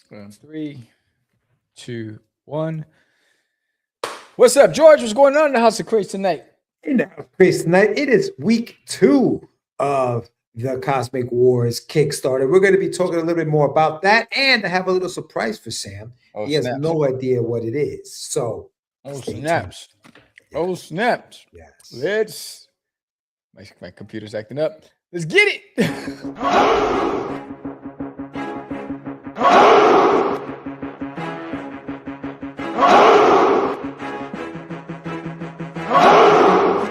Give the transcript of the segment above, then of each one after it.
3, 2, 1. What's up, George? What's going on in the House of Craze tonight? In the House of Craze tonight, it is week 2 of the Cosmic Wars Kickstarter. We're going to be talking a little bit more about that, and I have a little surprise for Sam. He has no idea what it is. So, snaps. Oh, snaps. Yes. Let's. My computer's acting up. Let's get it.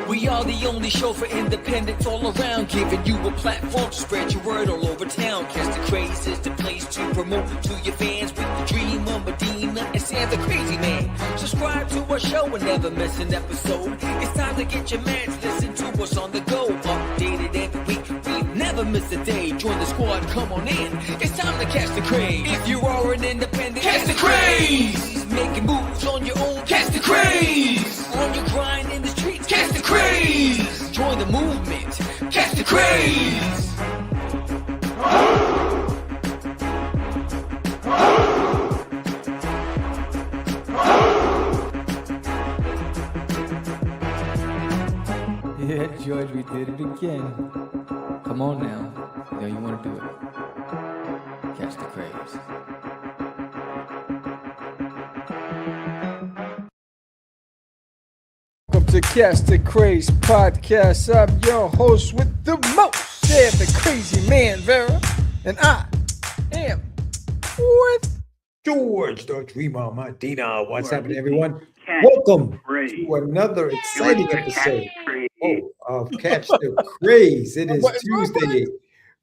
We are the only show for independents all around, giving you a platform to spread your word all over town. Cast the Craze is the place to promote to your fans with the dream of Medina and Sam the Crazy Man. Subscribe to our show and never miss an episode. It's time to get your mans, listen to us on the go. Updated every week, we never miss a day. Join the squad, come on in. It's time to catch the Craze. If you are an independent, catch the Craze. Making moves on your own, catch the Craze. On your grind in the streets, catch the Craze. Join the movement, catch the Craze. Yeah, George, we did it again. Come on now. You know you want to do it. Catch the Craze. Welcome to Catch the Craze podcast. I'm your host with the most, Sam the Crazy Man, Vera, and I am with George, the Dreamer Medina. What's happening, everyone? Welcome to another exciting episode of Catch the Craze. It is Tuesday,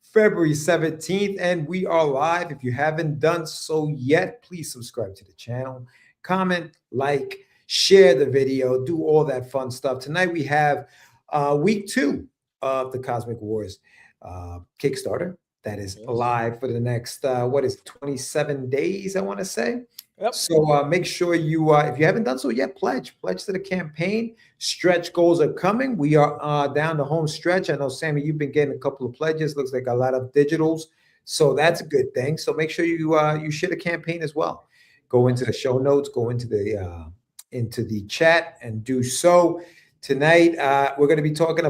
February 17th, and we are live. If you haven't done so yet, please subscribe to the channel, comment, like, share the video, do all that fun stuff. Tonight we have week 2 of the Cosmic Wars Kickstarter that is live for the next 27 days, I want to say. Yep. So make sure you, if you haven't done so yet, pledge to the campaign. Stretch goals are coming. We are down the home stretch. I know, Sammy, you've been getting a couple of pledges. Looks like a lot of digitals, so that's a good thing. So make sure you share the campaign as well. Go into the show notes, go into the chat, and do so. Tonight we're going to be talking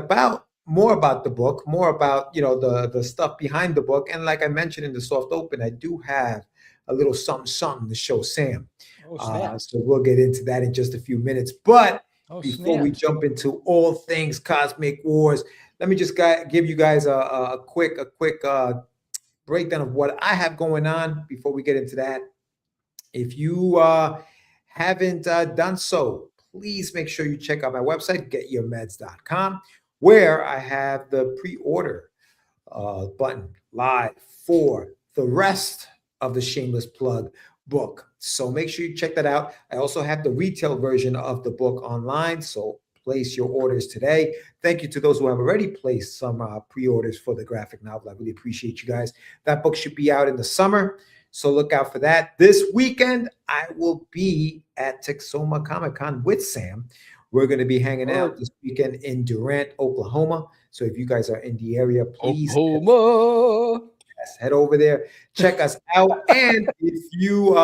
more about the book, more about the stuff behind the book, and like I mentioned in the soft open, I do have a little something to show Sam. So we'll get into that in just a few minutes. But before we jump into all things Cosmic Wars, let me just give you guys a quick breakdown of what I have going on before we get into that. If you haven't done so, please make sure you check out my website, getyourmeds.com, where I have the pre-order button live for the rest of the Shameless Plug book. So make sure you check that out. I also have the retail version of the book online, so place your orders today. Thank you to those who have already placed some pre-orders for the graphic novel. I really appreciate you guys. That book should be out in the summer, so look out for that. This weekend, I will be at Texoma Comic-Con with Sam. We're going to be hanging out this weekend in Durant, Oklahoma. So if you guys are in the area, please head over there, check us out. And if you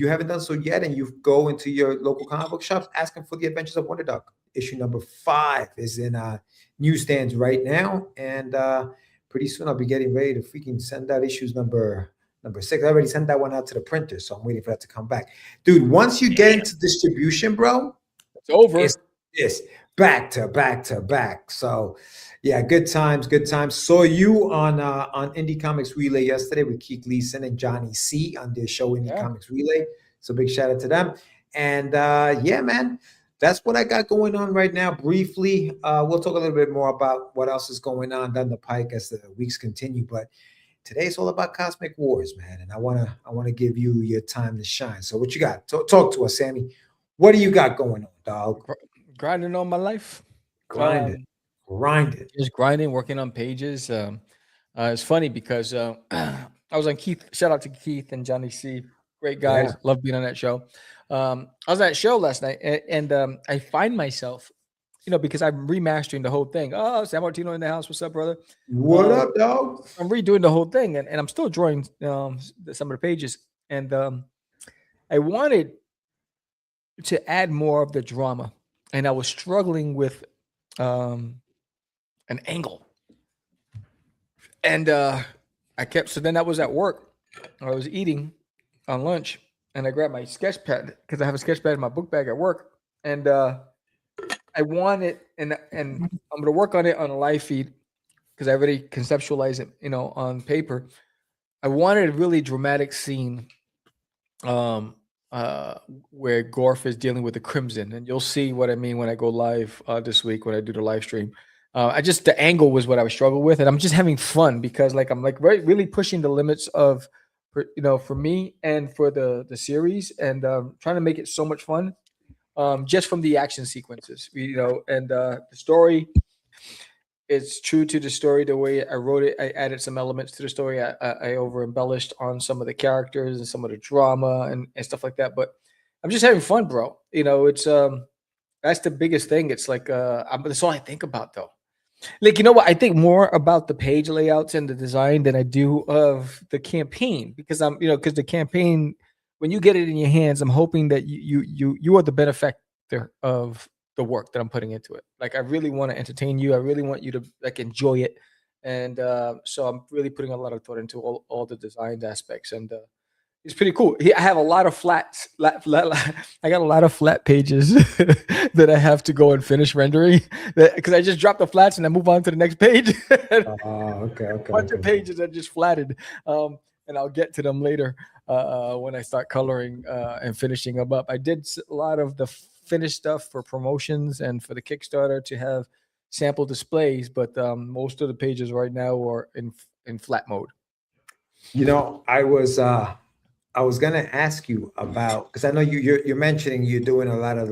haven't done so yet and you go into your local comic book shops, ask them for The Adventures of Wonder Dog. Issue number 5 is in newsstands right now, and pretty soon I'll be getting ready to freaking send out issues number 6. I already sent that one out to the printer, so I'm waiting for that to come back. Dude, once you get into distribution, bro, it's over. It's back to back. So yeah, good times. Saw you on Indie Comics Relay yesterday with Keith Leeson and Johnny C on their show Indie Comics Relay. So big shout out to them. And yeah, man, that's what I got going on right now. Briefly, we'll talk a little bit more about what else is going on down the pike as the weeks continue. But today's all about Cosmic Wars, man. And I wanna give you your time to shine. So what you got? Talk to us, Sammy. What do you got going on, dog? Grinding all my life. Grinding. Just grinding, working on pages. It's funny because I was on Keith. Shout out to Keith and Johnny C. Great guys. Love being on that show. I was at that show last night, and I find myself because I'm remastering the whole thing. Oh, San Martino in the house. What's up, brother? What up, dog? I'm redoing the whole thing, and I'm still drawing some of the pages. And I wanted to add more of the drama, and I was struggling with an angle. And so then I was at work. I was eating on lunch, and I grabbed my sketch pad because I have a sketch pad in my book bag at work. And I wanted, and I'm going to work on it on a live feed because I already conceptualized it, on paper. I wanted a really dramatic scene where Gorf is dealing with the Crimson, and you'll see what I mean when I go live this week when I do the live stream. The angle was what I was struggling with, and I'm just having fun because I'm really pushing the limits of, for me and for the series, and trying to make it so much fun, just from the action sequences, and the story. It's true to the story the way I wrote it. I added some elements to the story. I over embellished on some of the characters and some of the drama and stuff like that. But I'm just having fun, bro. It's that's the biggest thing. It's that's all I think about, though. I think more about the page layouts and the design than I do of the campaign, because because the campaign, when you get it in your hands, I'm hoping that you are the benefactor of the work that I'm putting into it. I really want to entertain you. I really want you to enjoy it. And so I'm really putting a lot of thought into all the design aspects, and it's pretty cool. I have a lot of flats. I got a lot of flat pages that I have to go and finish rendering because I just drop the flats and I move on to the next page. Okay. A bunch of pages are just flatted, and I'll get to them later when I start coloring and finishing them up. I did a lot of the finished stuff for promotions and for the Kickstarter to have sample displays, but most of the pages right now are in flat mode. I was gonna ask you about, because I know you're mentioning you're doing a lot of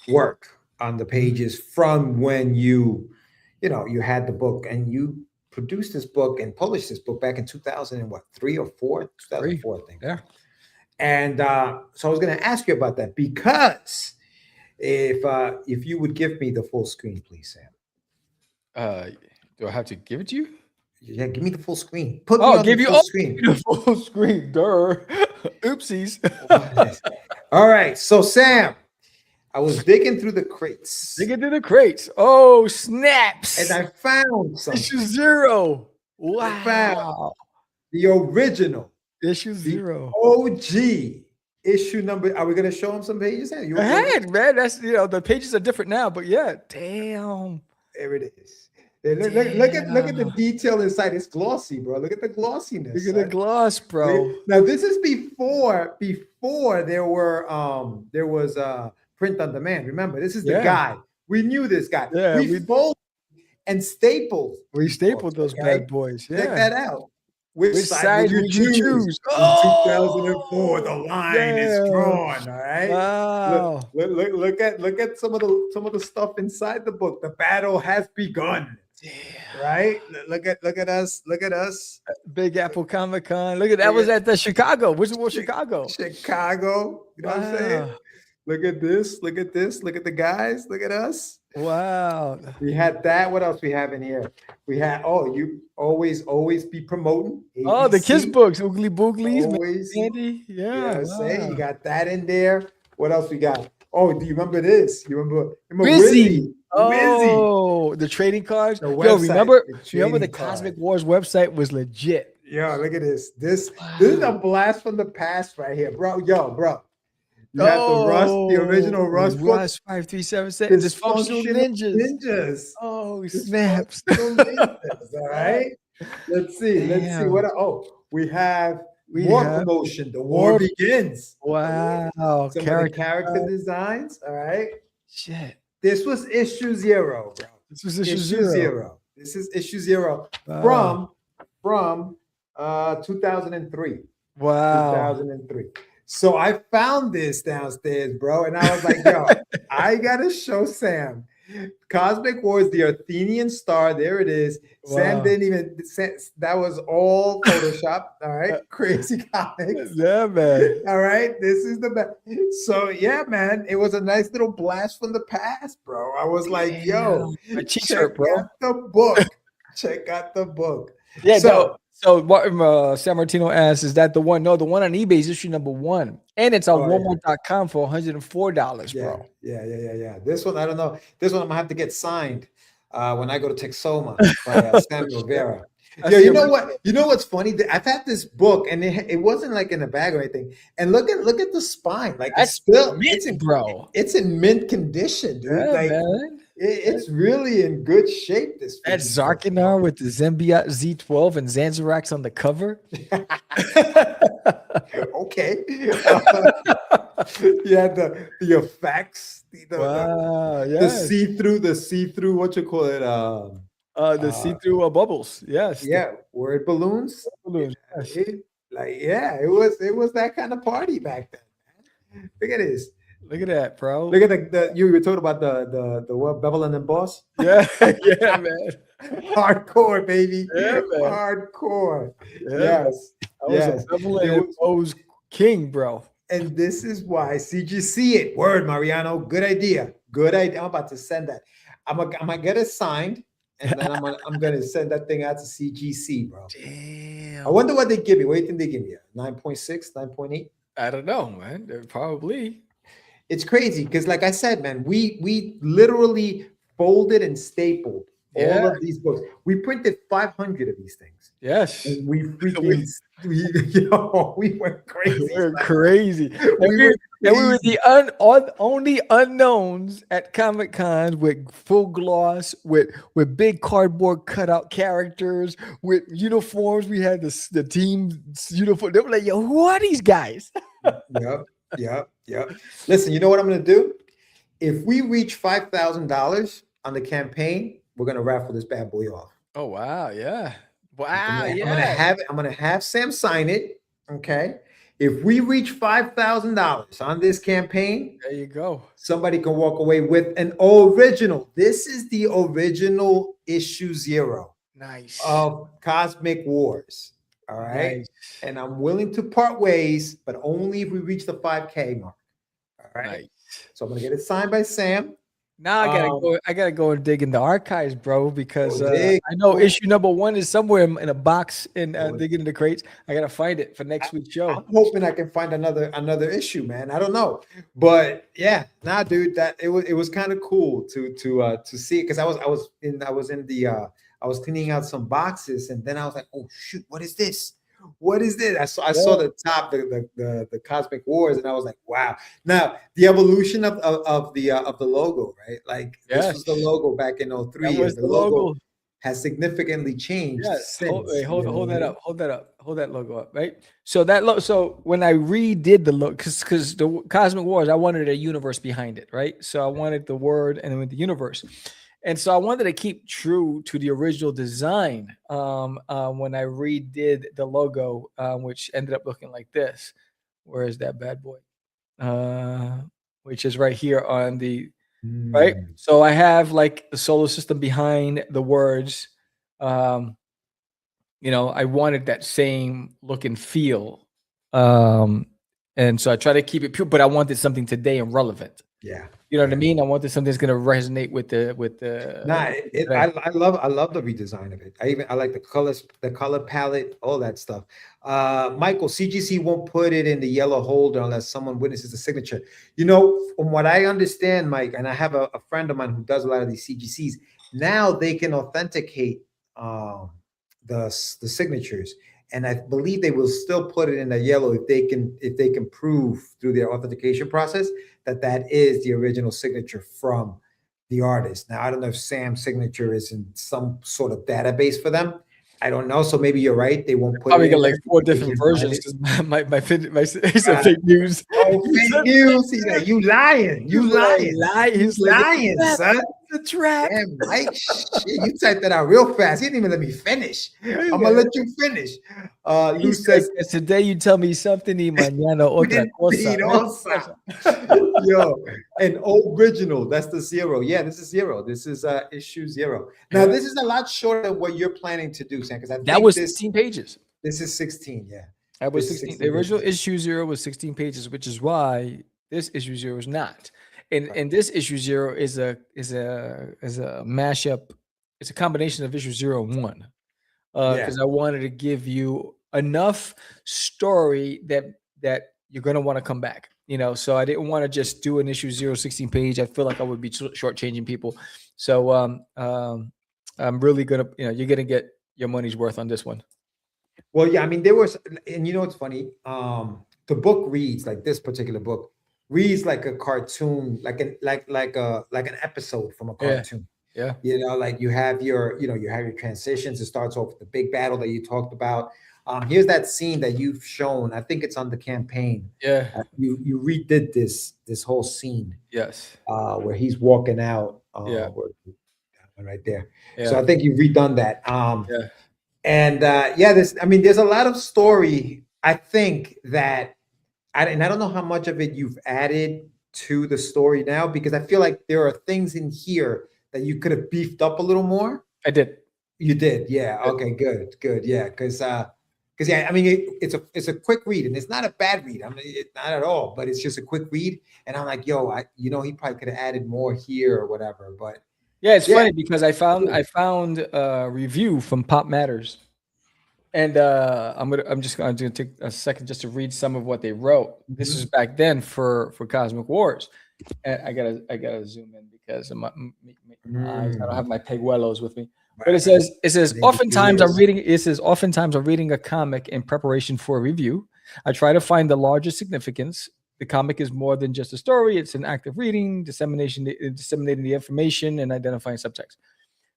work on the pages from when you had the book, and you produced this book and published this book back in 2003 or 4? 2004, I think. Yeah. And so I was going to ask you about that, because if you would give me the full screen, please, Sam. Do I have to give it to you? Yeah, give me the full screen. Put me on the full screen. The full screen. Duh. Oopsies. All right. So, Sam, I was digging through the crates. Oh, snaps. And I found something. Issue 0. Wow. I found the original. Issue 0. OG issue number. Are we going to show them some pages? Go ahead, man. That's, the pages are different now, but yeah. Damn. There it is. Look at the detail inside. It's glossy, bro. Look at the glossiness. Look at the gloss, bro. Now this is before there was print on demand. Remember, this is the guy. We knew this guy. Yeah, we folded and stapled. We stapled those bad boys. Yeah. Check that out. Which side would you choose? In 2004, the line is drawn. All right. Wow. Look at some of the stuff inside the book. The battle has begun. Damn. Right? Look at us. Big Apple Comic Con. Look at that. Was at the Chicago. Wizard World Chicago. Chicago. You know what I'm saying? Look at this. Look at the guys. Look at us. Wow. We had that. What else we have in here? We had, you always be promoting. ABC. Oh, the Kiss books. Oogly Booglies. Always. Andy. Yeah. You got that in there. What else we got? Oh, do you remember this? You remember Wizzy. Oh, the trading cards. Remember the CosmicWars website was legit. Yo, look at this. This is a blast from the past right here, bro. Bro. You have the original Rust 5377. Dysfunctional ninjas. Oh, snaps. All right. Let's see. What? We have more promotion. The war begins. Wow. Some character designs. All right. Shit. This was issue 0, bro. This was issue 0. This is issue 0 from 2003. Wow. 2003. So I found this downstairs, bro, and I was like, yo, I gotta show Sam Cosmic Wars, the Athenian star. There it is. Sam Wow. didn't even. That was all Photoshop. All right, crazy comics. Yeah, man. All right, this is the best. So yeah, man, it was a nice little blast from the past, bro. I was like, yo, My cheeks check hurt, bro. out the book. Check out the book. Yeah. So So what San Martino asks, is that the one? No, the one on eBay is issue number 1. And it's on Walmart.com for $104, bro. Yeah. This one, I don't know. This one I'm gonna have to get signed when I go to Texoma by Sam Rivera. Yeah, you know what? You know what's funny? I've had this book, and it wasn't like in a bag or anything. And look at the spine, like That's still, mint, it's in, bro. It's in mint condition, dude. Yeah, like man. it's really in good shape. This That's Zarkinar with the Zembiat Z12 and Zanzarax on the cover. Okay. Yeah, the effects, the see-through, what you call it? The see-through bubbles. Yes. Yeah, word balloons. Balloons. Yes. It was that kind of party back then, man. Look at this. Look at that, bro. Look at the you were talking about the what, Bevel and Boss? Yeah, yeah, man. Hardcore, baby. Yeah, man. Hardcore. Yeah. Yes. I was a Bevel and Boss king, bro. And this is why CGC it. Word, Mariano. Good idea. Good idea. I'm about to send that. I'm gonna get it signed, and then I'm gonna send that thing out to CGC, bro. Damn. I wonder what they give me. What do you think they give me? 9.6, 9.8? I don't know, man. Probably. It's crazy because, like I said, man, we literally folded and stapled all of these books. We printed 500 of these things. Yes. And we freaking we went crazy. We were crazy. We were the only unknowns at Comic Con with full gloss, with big cardboard cutout characters, with uniforms. We had the team uniform. They were like, yo, who are these guys? Yep. Listen, you know what I'm gonna do? If we reach $5,000 on the campaign, we're gonna raffle this bad boy off. Oh wow, yeah. Wow, I'm gonna have Sam sign it. Okay. If we reach $5,000 on this campaign, there you go. Somebody can walk away with an original. This is the original issue 0. Nice. Of Cosmic Wars. All right. Nice. And I'm willing to part ways, but only if we reach the 5K mark. All right. Nice. So I'm gonna get it signed by Sam. Now I gotta go and dig in the archives, bro, because I know issue number 1 is somewhere in a box and digging in the crates. I gotta find it for next week's show. I'm hoping I can find another issue, man. I don't know, but yeah, dude, that it was kind of cool to see it because I was cleaning out some boxes and then I was like, oh shoot, what is this? What is this? I saw the top, the Cosmic Wars, and I was like, wow. Now the evolution of the logo, right? Like this was the logo back in 03. That was the logo has significantly changed. Yes. Hold that up. Hold that logo up, right? So so when I redid the look, because the Cosmic Wars, I wanted a universe behind it, right? So I wanted the word and then with the universe. And so I wanted to keep true to the original design when I redid the logo, which ended up looking like this. Where is that bad boy? Which is right here on the right. So I have like the solar system behind the words. I wanted that same look and feel. And so I try to keep it pure, but I wanted something today and relevant. Yeah. You know what I mean? I wanted something that's going to resonate with the. I love the redesign of it. I like the colors, the color palette, all that stuff. Michael, CGC won't put it in the yellow holder unless someone witnesses the signature. From what I understand, Mike, and I have a friend of mine who does a lot of these CGCs. Now they can authenticate the signatures, and I believe they will still put it in the yellow if they can prove through their authentication process that is the original signature from the artist. Now, I don't know if Sam's signature is in some sort of database for them. I don't know. So maybe you're right. They won't put probably got like 4 different versions because my it's a fake news. Oh, fake news. He's like, you lying. You lying. He's lying, son. The trap. Damn, Mike, shit, you typed that out real fast. You didn't even let me finish. I'm gonna let you finish. He Lou says, says, today you tell me something y mañana otra cosa. Yo, an original. That's the 0. Yeah, this is 0. This is issue 0. Now, this is a lot shorter than what you're planning to do, Sam, because I That think was this 16 pages. is 16. Yeah. That was This is 16. The original pages. issue 0 was 16 pages, which is why this issue 0 is not. And Right. and this issue 0 is a mashup. It's a combination of issue 0 and 1. Because I wanted to give you enough story that you're gonna want to come back. So I didn't want to just do an issue 0 16 page. I feel like I would be shortchanging people. So I'm really gonna, you're gonna get your money's worth on this one. Well, yeah, I mean, there was, and you know what's funny? The book reads, like this particular book reads like a cartoon, like an episode from a cartoon. Yeah. Like you have your transitions. It starts off with the big battle that you talked about. Here's that scene that you've shown. I think it's on the campaign. Yeah. You redid this whole scene. Yes. Where he's walking out. Right there. Yeah. So I think you've redone that. Yeah. And there's a lot of story. I think that, I don't know how much of it you've added to the story now, because I feel like there are things in here that you could have beefed up a little more. I did. You did, yeah. Okay, good, yeah. Because I mean, it's a quick read, and it's not a bad read. I mean, not at all, but it's just a quick read. And I'm like, yo, he probably could have added more here or whatever. But yeah, it's funny because I found a review from Pop Matters, and I'm just going to take a second just to read some of what they wrote. This is back then for Cosmic Wars, and I gotta zoom in because of my eyes. I don't have my peguelos with me. But it says oftentimes I'm reading a comic in preparation for a review. I try to find the larger significance. The comic is more than just a story. It's an act of reading, disseminating the information, and identifying subtext.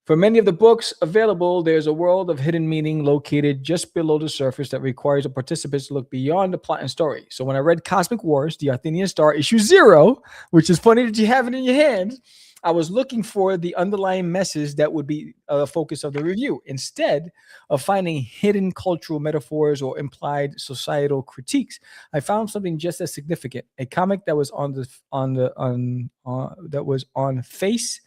For many of the books available, there's a world of hidden meaning located just below the surface that requires the participants to look beyond the plot and story. So when I read Cosmic Wars, The Athenian Star, issue 0, which is funny that you have it in your hands, I was looking for the underlying message that would be the focus of the review, instead of finding hidden cultural metaphors or implied societal critiques. I found something just as significant: a comic that was on face,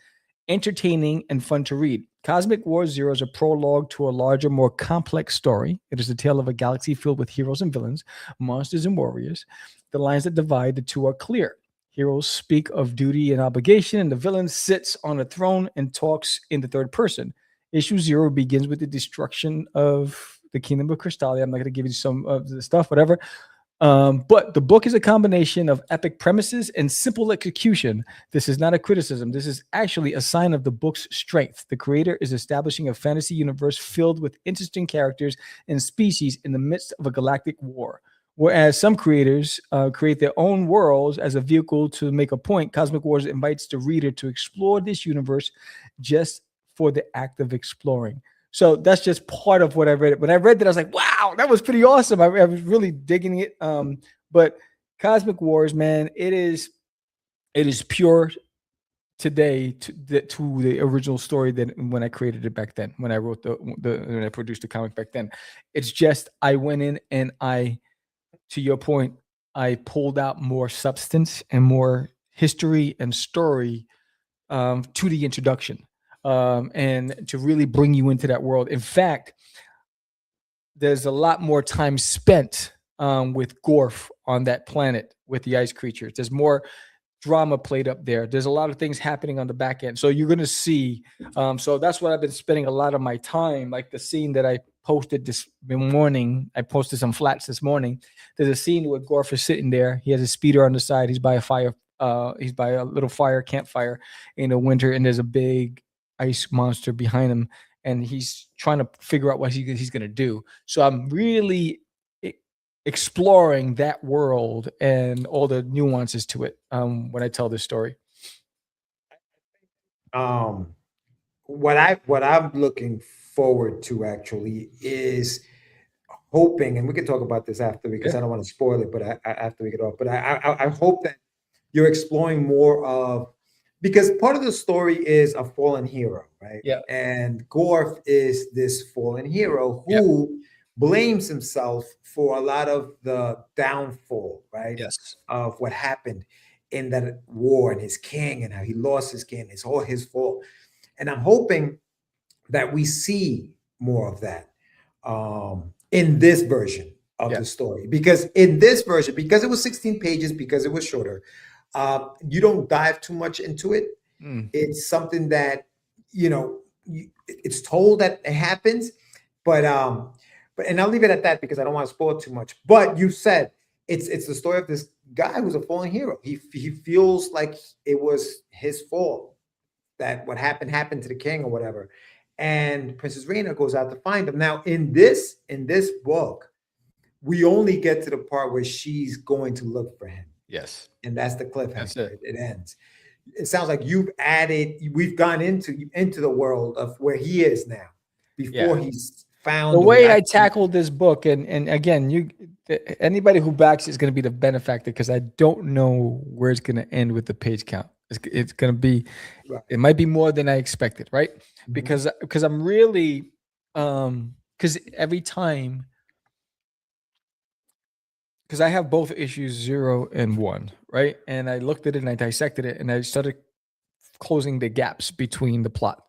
entertaining, and fun to read. Cosmic Wars 0 is a prologue to a larger, more complex story. It is a tale of a galaxy filled with heroes and villains, monsters and warriors. The lines that divide the two are clear. Heroes speak of duty and obligation, and the villain sits on a throne and talks in the third person. Issue 0 begins with the destruction of the Kingdom of Crystallia. I'm not going to give you some of the stuff, whatever. But the book is a combination of epic premises and simple execution. This is not a criticism. This is actually a sign of the book's strength. The creator is establishing a fantasy universe filled with interesting characters and species in the midst of a galactic war. Whereas some creators create their own worlds as a vehicle to make a point, Cosmic Wars invites the reader to explore this universe just for the act of exploring. So that's just part of what I read. When I read that, I was like, wow, that was pretty awesome. I was really digging it. But Cosmic Wars, man, it is pure today to the original story that when I created it back then, when I wrote when I produced the comic back then. It's just, I went in and to your point, I pulled out more substance and more history and story to the introduction, and to really bring you into that world. In fact, there's a lot more time spent with Gorf on that planet with the ice creatures. There's more drama played up there. There's a lot of things happening on the back end. So you're going to see. So that's what I've been spending a lot of my time, like the scene that I posted this morning. I posted some flats this morning. There's a scene where Gorf is sitting there. He has a speeder on the side. He's by a fire. He's by a little campfire in the winter, and there's a big ice monster behind him, and he's trying to figure out what he's going to do. So I'm really exploring that world and all the nuances to it when I tell this story. What I'm looking forward to actually is hoping, and we can talk about this after, because I don't want to spoil it, but after we get off, but I hope that you're exploring more of because part of the story is a fallen hero, right? Yeah. And Gorf is this fallen hero Yep. who blames himself for a lot of the downfall, right? Yes. Of what happened in that war and his king and how he lost his king. It's all his fault. And I'm hoping that we see more of that in this version of the story. Because in this version, because it was 16 pages, because it was shorter, you don't dive too much into it. It's something that, you know, it's told that it happens, but and I'll leave it at that because I don't want to spoil too much. But you said it's the story of this guy who's a fallen hero. He feels like it was his fault that what happened to the king or whatever. And Princess Reina goes out to find him. Now, in this book, we only get to the part where she's going to look for him. Yes. And that's the cliffhanger. That's it. It ends. It sounds like we've gone into the world of where he is now before he's found. The way I tackled this book, and again, anybody who backs is going to be the benefactor, because I don't know where it's going to end with the page count. It's going to be, it might be more than I expected, right? Because I'm really, because every time, because I have both issues 0 and 1, right? And I looked at it and I dissected it and I started closing the gaps between the plot.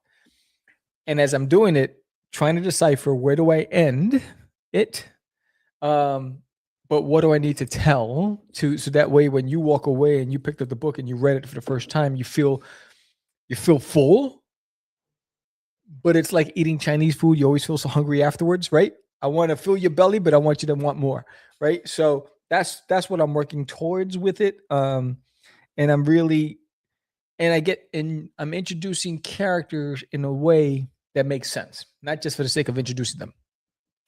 And as I'm doing it, trying to decipher where do I end it, but what do I need to tell so that way when you walk away and you picked up the book and you read it for the first time, you feel full. But it's like eating Chinese food. You always feel so hungry afterwards, right? I want to fill your belly, but I want you to want more, right? So that's what I'm working towards with it. And I'm really, I'm introducing characters in a way that makes sense, not just for the sake of introducing them,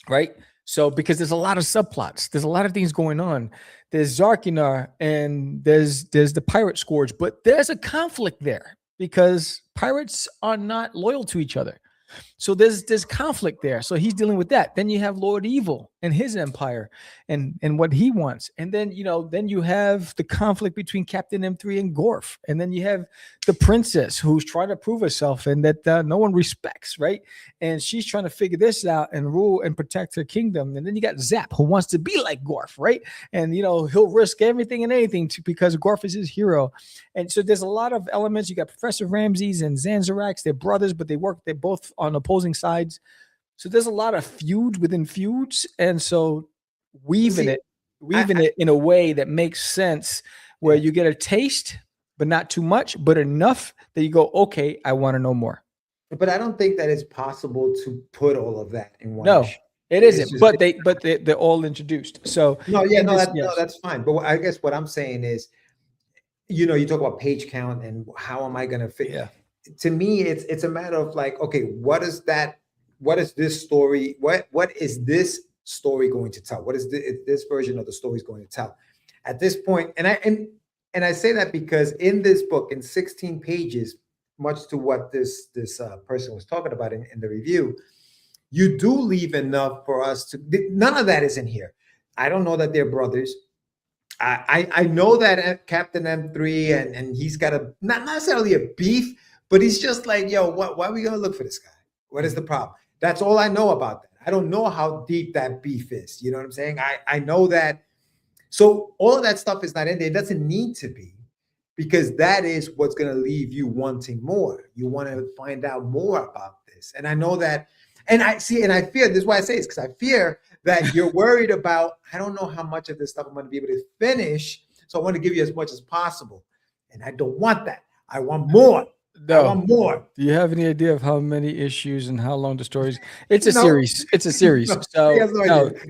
right? So because there's a lot of subplots, there's a lot of things going on. There's Zarkinar and there's the pirate scourge, but there's a conflict there because pirates are not loyal to each other. So there's conflict there. So he's dealing with that. Then you have Lord Evil and his empire and what he wants. And then, then you have the conflict between Captain M3 and Gorf. And then you have the princess who's trying to prove herself and that no one respects, right? And she's trying to figure this out and rule and protect her kingdom. And then you got Zap, who wants to be like Gorf, right? And, he'll risk everything and anything because Gorf is his hero. And so there's a lot of elements. You got Professor Ramses and Zanzarax. They're brothers, but they're both on opposing sides. So there's a lot of feud within feuds. And so weaving it in a way that makes sense where you get a taste, but not too much, but enough that you go, okay, I want to know more. But I don't think that it's possible to put all of that in one. No, it isn't. But they're all introduced. So that's fine. But I guess what I'm saying is, you talk about page count and how am I going to fit? Yeah. To me, it's a matter of like, okay, what is this story? What is this story going to tell? What is this version of the story is going to tell? At this point, and I say that because in this book, in 16 pages, much to what this person was talking about in the review, you do leave enough for us to. None of that is in here. I don't know that they're brothers. I know that Captain M3 and he's got not necessarily a beef, but he's just like, yo, why are we gonna look for this guy? What is the problem? That's all I know about that. I don't know how deep that beef is. You know what I'm saying? I know that. So all of that stuff is not in there. It doesn't need to be, because that is what's going to leave you wanting more. You want to find out more about this. And I know that, and I fear, this is why I say this, because I fear that you're worried about, I don't know how much of this stuff I'm going to be able to finish. So I want to give you as much as possible. And I don't want that. I want more. No. I want more. Do you have any idea of how many issues and how long the stories? It's a series. It's a series. So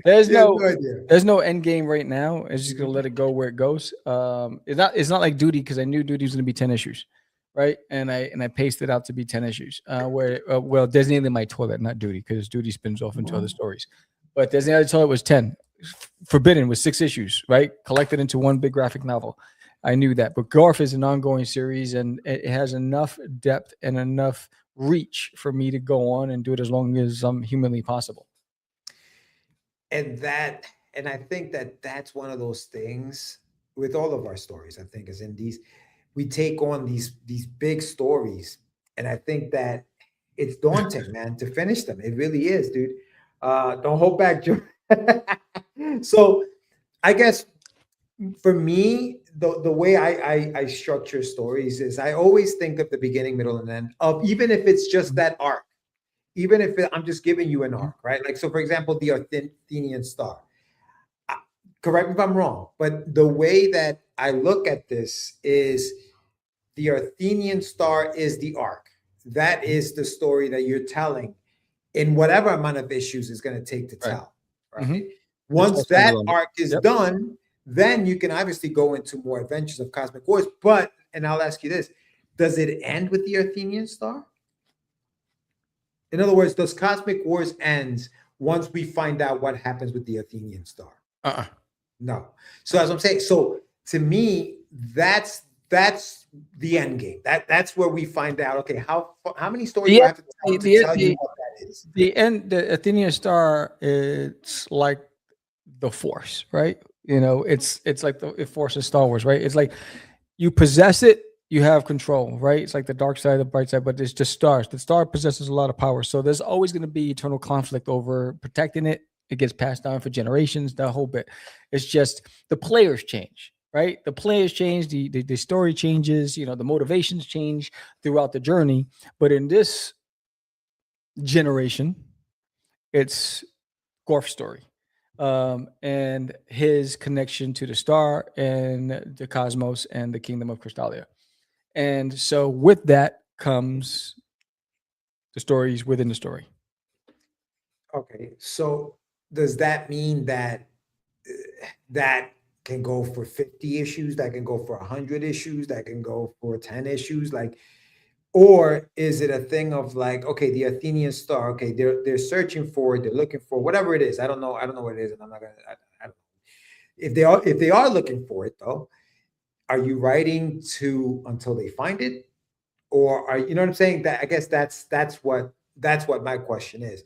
there's no end game right now. It's just gonna let it go where it goes. It's not like Duty, because I knew Duty was gonna be 10 issues, right? And I paced it out to be 10 issues. Well, Designated My Toilet, not Duty, because Duty spins off into other stories. But Designated Toilet was 10. Forbidden was 6 issues, right? Collected into one big graphic novel. I knew that, but Gorf is an ongoing series, and it has enough depth and enough reach for me to go on and do it as long as humanly possible. And I think that that's one of those things with all of our stories, I think, is in these, we take on these big stories, and I think that it's daunting, man, to finish them. It really is, dude. Don't hold back, Joe. So I guess for me, the way I structure stories is I always think of the beginning, middle, and end of, even if it's just that arc, even if I'm just giving you an arc, right? Like, so for example, the Athenian Star. Correct me if I'm wrong, but the way that I look at this is the Athenian Star is the arc. That is the story that you're telling in whatever amount of issues is going to take to tell, right? Once that arc is done, then you can obviously go into more adventures of Cosmic Wars. But, and I'll ask you this, does it end with the Athenian Star? In other words, does Cosmic Wars ends once we find out what happens with the Athenian Star? No. So as I'm saying, so to me, that's the end game. That's where we find out, okay, how many stories do I have to tell you what that is? The Athenian Star, it's like the Force, right? You know, it's like the Force of Star Wars, right? It's like you possess it, you have control, right? It's like the dark side, the bright side, but it's just stars. The star possesses a lot of power. So there's always going to be eternal conflict over protecting it. It gets passed down for generations, the whole bit. It's just the players change, right? The players change, the story changes, you know, the motivations change throughout the journey. But in this generation, it's Gorf's story. And his connection to the star and the cosmos and the kingdom of Crystallia. And so with that comes the stories within the story. Okay, so does that mean that that can go for 50 issues, that can go for 100 issues, that can go for 10 issues, like, or is it a thing of like, okay, the Athenian Star, okay, they're searching for it, they're looking for whatever it is. I don't know what it is, and I'm not gonna. I don't know. If they are looking for it though, are you writing to until they find it, or are you know what I'm saying? That I guess that's what my question is.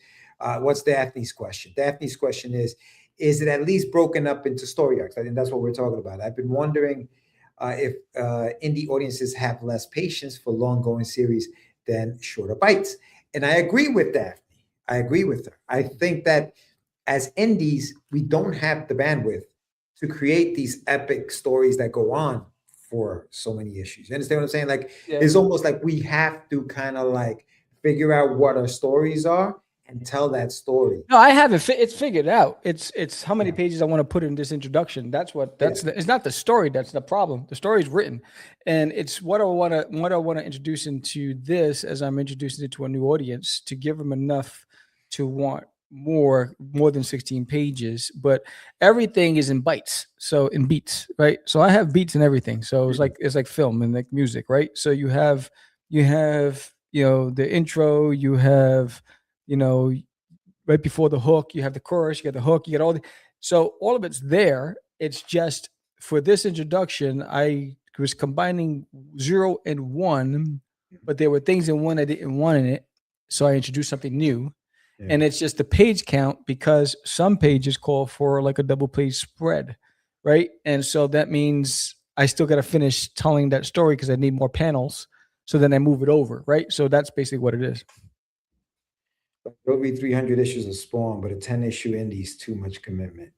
What's Daphne's question? Daphne's question is it at least broken up into story arcs? I think that's what we're talking about. I've been wondering if indie audiences have less patience for long-going series than shorter bites. And I agree with Daphne. I agree with her. I think that as indies, we don't have the bandwidth to create these epic stories that go on for so many issues. You understand what I'm saying? Like, it's almost like we have to kind of like figure out what our stories are and tell that story. No, I haven't. It's figured out. It's how many pages I want to put in this introduction. It's not the story that's the problem. The story is written, and it's what I want to introduce into this as I'm introducing it to a new audience to give them enough to want more than 16 pages. But everything is in bites, so in beats, right? So I have beats and everything. So it's like film and like music, right? So you have the intro, you have right before the hook, you have the chorus, you got the hook, you got so all of it's there. It's just for this introduction, I was combining 0 and 1, but there were things in 1 I didn't want in it. So I introduced something new. Yeah. And it's just the page count because some pages call for like a double page spread, right? And so that means I still got to finish telling that story because I need more panels. So then I move it over, right? So that's basically what it is. There'll be 300 issues of Spawn, but a 10-issue indie is too much commitment.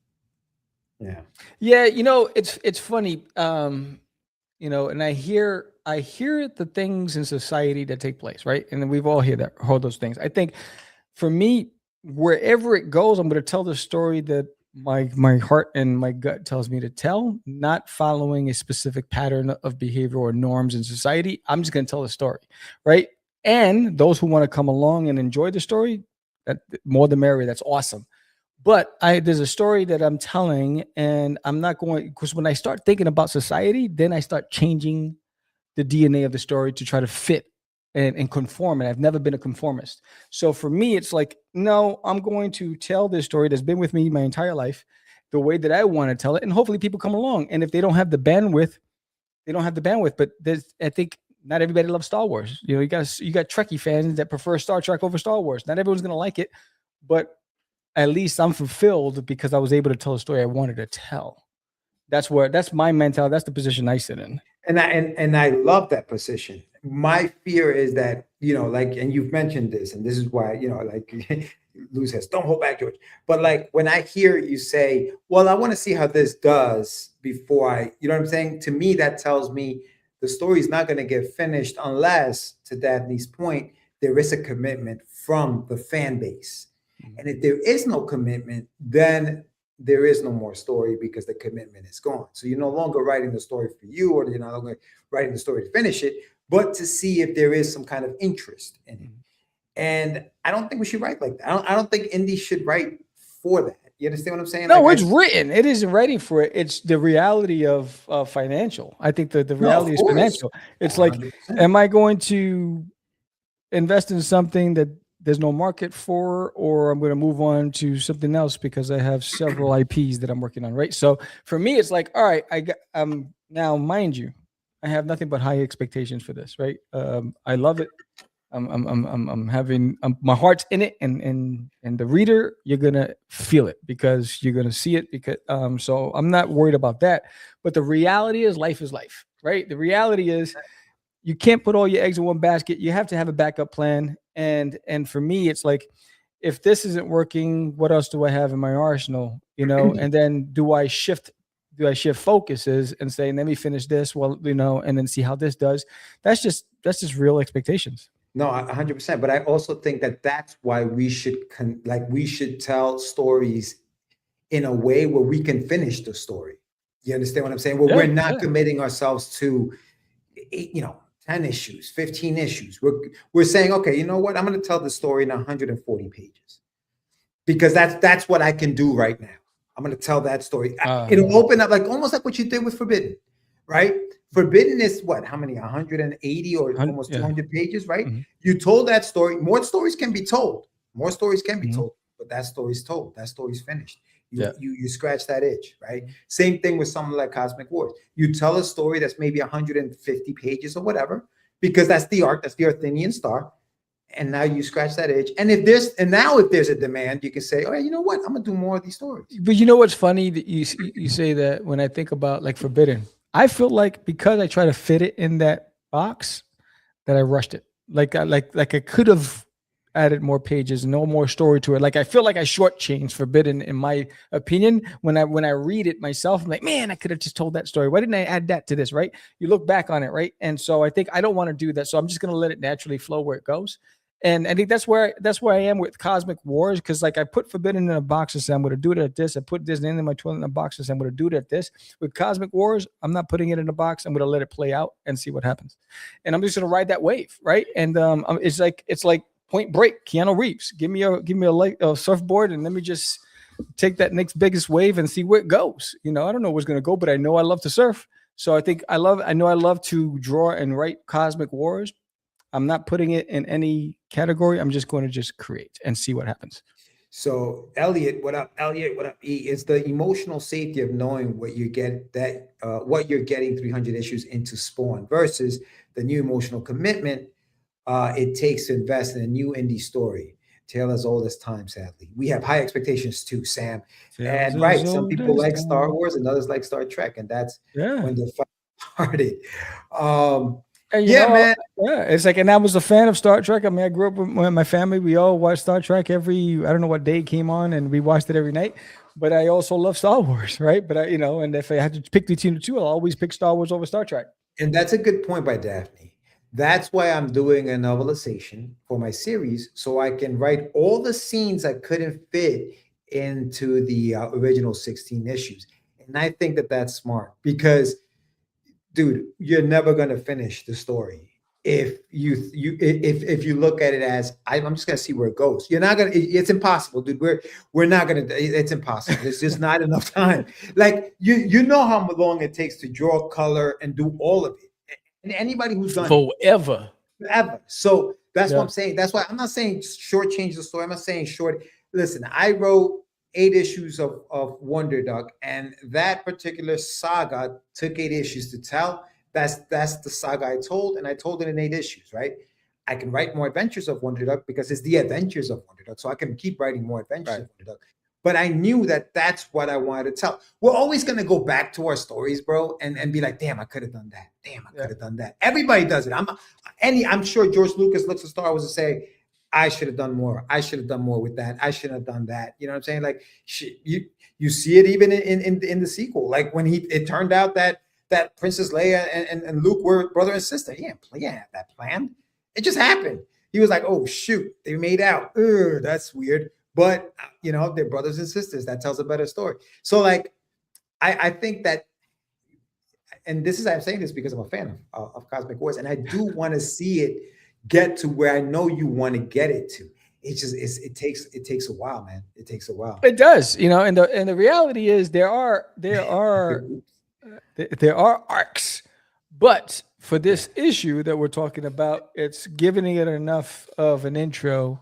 Yeah. Yeah, it's funny. And I hear the things in society that take place, right? And we've all heard those things. I think for me, wherever it goes, I'm going to tell the story that my heart and my gut tells me to tell, not following a specific pattern of behavior or norms in society. I'm just going to tell the story, right? And those who want to come along and enjoy the story, that more the merrier. That's awesome. But there's a story that I'm telling, and I'm not going, because when I start thinking about society, then I start changing the DNA of the story to try to fit and conform. And I've never been a conformist. So for me, it's like, no, I'm going to tell this story that's been with me my entire life, the way that I want to tell it. And hopefully people come along. And if they don't have the bandwidth, they don't have the bandwidth. But I think not everybody loves Star Wars. You got Trekkie fans that prefer Star Trek over Star Wars. Not everyone's going to like it, but at least I'm fulfilled because I was able to tell a story I wanted to tell. That's my mentality. That's the position I sit in. And I love that position. My fear is that, like, and you've mentioned this, and this is why, like Lou says, don't hold back, George. But like when I hear you say, well, I want to see how this does before you know what I'm saying? To me, that tells me the story is not going to get finished unless, to Daphne's point, there is a commitment from the fan base. And if there is no commitment, then there is no more story because the commitment is gone. So you're no longer writing the story for you, or you're no longer writing the story to finish it, but to see if there is some kind of interest in it. And I don't think we should write like that. I don't think indie should write for that. You understand what I'm saying? No, like, it's written. It isn't ready for it. It's the reality of financial. I think the reality is financial. It's 100%. Like, am I going to invest in something that there's no market for, or I'm going to move on to something else because I have several IPs that I'm working on, right? So for me, it's like, all right, now, mind you, I have nothing but high expectations for this, right? I love it. I'm having my heart's in it, and the reader, you're gonna feel it because you're gonna see it. Because so I'm not worried about that. But the reality is life, right? The reality is you can't put all your eggs in one basket. You have to have a backup plan. And for me, it's like, if this isn't working, what else do I have in my arsenal? And then do I shift focuses and say, let me finish this, and then see how this does. That's just real expectations. No, 100%. But I also think that that's why we should we should tell stories in a way where we can finish the story. You understand what I'm saying? Where we're not committing ourselves to, 10 issues, 15 issues. We're saying, okay, you know what? I'm going to tell the story in 140 pages because that's what I can do right now. I'm going to tell that story. It'll open up almost like what you did with Forbidden, right? Forbidden is what? How many? 180 or almost 200 pages, right? Mm-hmm. You told that story. More stories can be told. But that story's told. That story's finished. You scratch that itch, right? Same thing with something like Cosmic Wars. You tell a story that's maybe 150 pages or whatever, because that's the arc, that's the Athenian star. And now you scratch that itch. And if there's a demand, you can say, oh, you know what? I'm gonna do more of these stories. But you know what's funny that you say that when I think about like Forbidden, I feel like because I try to fit it in that box, that I rushed it. Like I could have added more pages, no more story to it. Like I feel like I shortchanged Forbidden, in my opinion. When I read it myself, I'm like, man, I could have just told that story. Why didn't I add that to this? Right? You look back on it, right? And so I think I don't want to do that. So I'm just gonna let it naturally flow where it goes. And I think that's where I am with Cosmic Wars, because like I put Forbidden in a box and said I'm going to do it at this. I put Disney in my toilet in a box and said I'm going to do it at this. With Cosmic Wars, I'm not putting it in a box. I'm going to let it play out and see what happens. And I'm just going to ride that wave, right? And it's like Point Break, Keanu Reeves. Give me a surfboard and let me just take that next biggest wave and see where it goes. I don't know where it's going to go, but I know I love to surf. So I love to draw and write Cosmic Wars. I'm not putting it in any category. I'm just going to just create and see what happens. So Elliot, what up? Elliot, what up? It's the emotional safety of knowing what you get, what you're getting 300 issues into Spawn versus the new emotional commitment it takes to invest in a new indie story. Tale as old as time, sadly. We have high expectations too, Sam. And right, some people like Star Wars and others like Star Trek, and that's when the fight started. Man. Yeah, it's like, and I was a fan of Star Trek. I mean, I grew up with my family. We all watched Star Trek I don't know what day it came on, and we watched it every night. But I also love Star Wars, right? But and if I had to pick between the two, I'll always pick Star Wars over Star Trek. And that's a good point by Daphne. That's why I'm doing a novelization for my series, so I can write all the scenes I couldn't fit into the original 16 issues. And I think that that's smart because, dude, you're never gonna finish the story if you look at it as I'm just gonna see where it goes. You're not gonna. It's impossible, dude. We're not gonna. It's impossible. There's just not enough time. Like you know how long it takes to draw, color, and do all of it. And anybody who's done forever. So that's what I'm saying. That's why I'm not saying shortchange the story. I'm not saying short. Listen, I wrote 8 issues of Wonder Duck, and that particular saga took 8 issues to tell. That's the saga I told, and I told it in 8 issues, right? I can write more adventures of Wonder Duck because it's the adventures of Wonder Duck, so I can keep writing more adventures of Wonder Duck. but I knew that that's what I wanted to tell. We're always going to go back to our stories, bro, and be like, damn, I could have done that. Damn, I could have done that. Everybody does it. I'm sure George Lucas looks at Star Wars and say, I should have done more. I should have done more with that. I shouldn't have done that. You know what I'm saying? Like you see it even in the sequel. Like when it turned out that Princess Leia and Luke were brother and sister. He didn't have that planned. It just happened. He was like, oh shoot, they made out. Ugh, that's weird. But they're brothers and sisters. That tells a better story. So like, I think that, and I'm saying this because I'm a fan of Cosmic Wars, and I do want to see it get to where I know you want to get it to. It just it takes a while, man. It takes a while. It does, and the reality is there are arcs, but for this issue that we're talking about, it's giving it enough of an intro,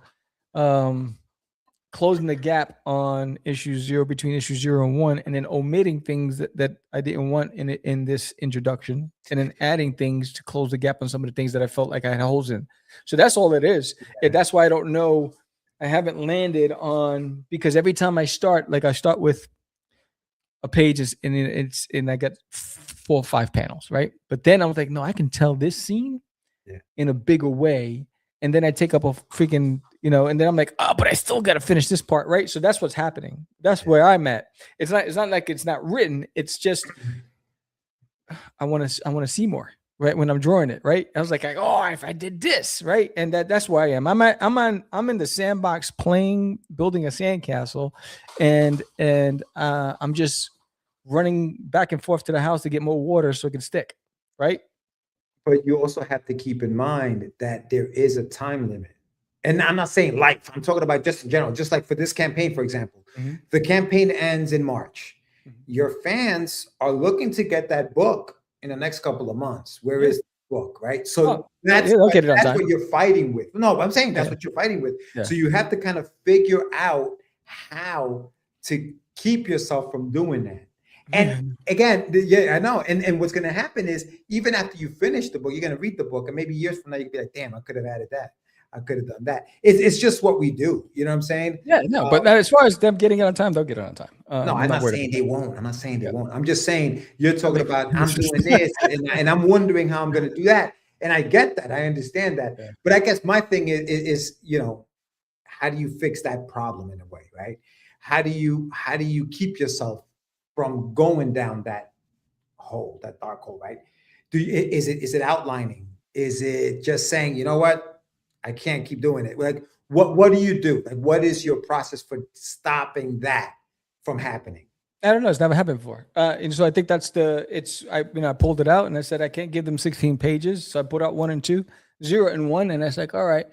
closing the gap on between issue 0 and 1, and then omitting things that I didn't want in this introduction, and then adding things to close the gap on some of the things that I felt like I had holes in. So that's all it is. Yeah. That's why I don't know. I haven't landed on, because every time I start with a page and I got 4 or 5 panels, right? But then I was like, no, I can tell this scene in a bigger way. And then I take up a freaking, and then I'm like, oh, but I still got to finish this part, right? So that's what's happening. That's where I'm at. It's not like it's not written. It's just I want to see more, right? When I'm drawing it, right? I was like, oh, if I did this, right? And that's where I am. I'm in the sandbox building a sandcastle, and I'm just running back and forth to the house to get more water so it can stick, right? But you also have to keep in mind that there is a time limit. And I'm not saying life. I'm talking about just in general. Just like for this campaign, for example, the campaign ends in March. Your fans are looking to get that book in the next couple of months. Where is the book, right? So that's what you're fighting with. No, I'm saying that's what you're fighting with. Yeah. So you have to kind of figure out how to keep yourself from doing that. And again, I know. And what's going to happen is, even after you finish the book, you're going to read the book, and maybe years from now, you can be like, damn, I could have added that. I could have done that. It's just what we do. You know what I'm saying? Yeah, no, but as far as them getting it on time, they'll get it on time. No, I'm not saying they won't. I'm not saying they won't. I'm just saying you're talking about, I'm doing this and I'm wondering how I'm going to do that. And I get that. I understand that. Yeah. But I guess my thing is, how do you fix that problem in a way, right? How do you keep yourself from going down that hole, that dark hole, right? Is it outlining? Is it just saying, you know what, I can't keep doing it? Like, what do you do? Like, what is your process for stopping that from happening? I don't know. It's never happened before. And so I think I pulled it out and I said, I can't give them 16 pages. So I put out 1 and 2, 0 and 1. And I was like, all right,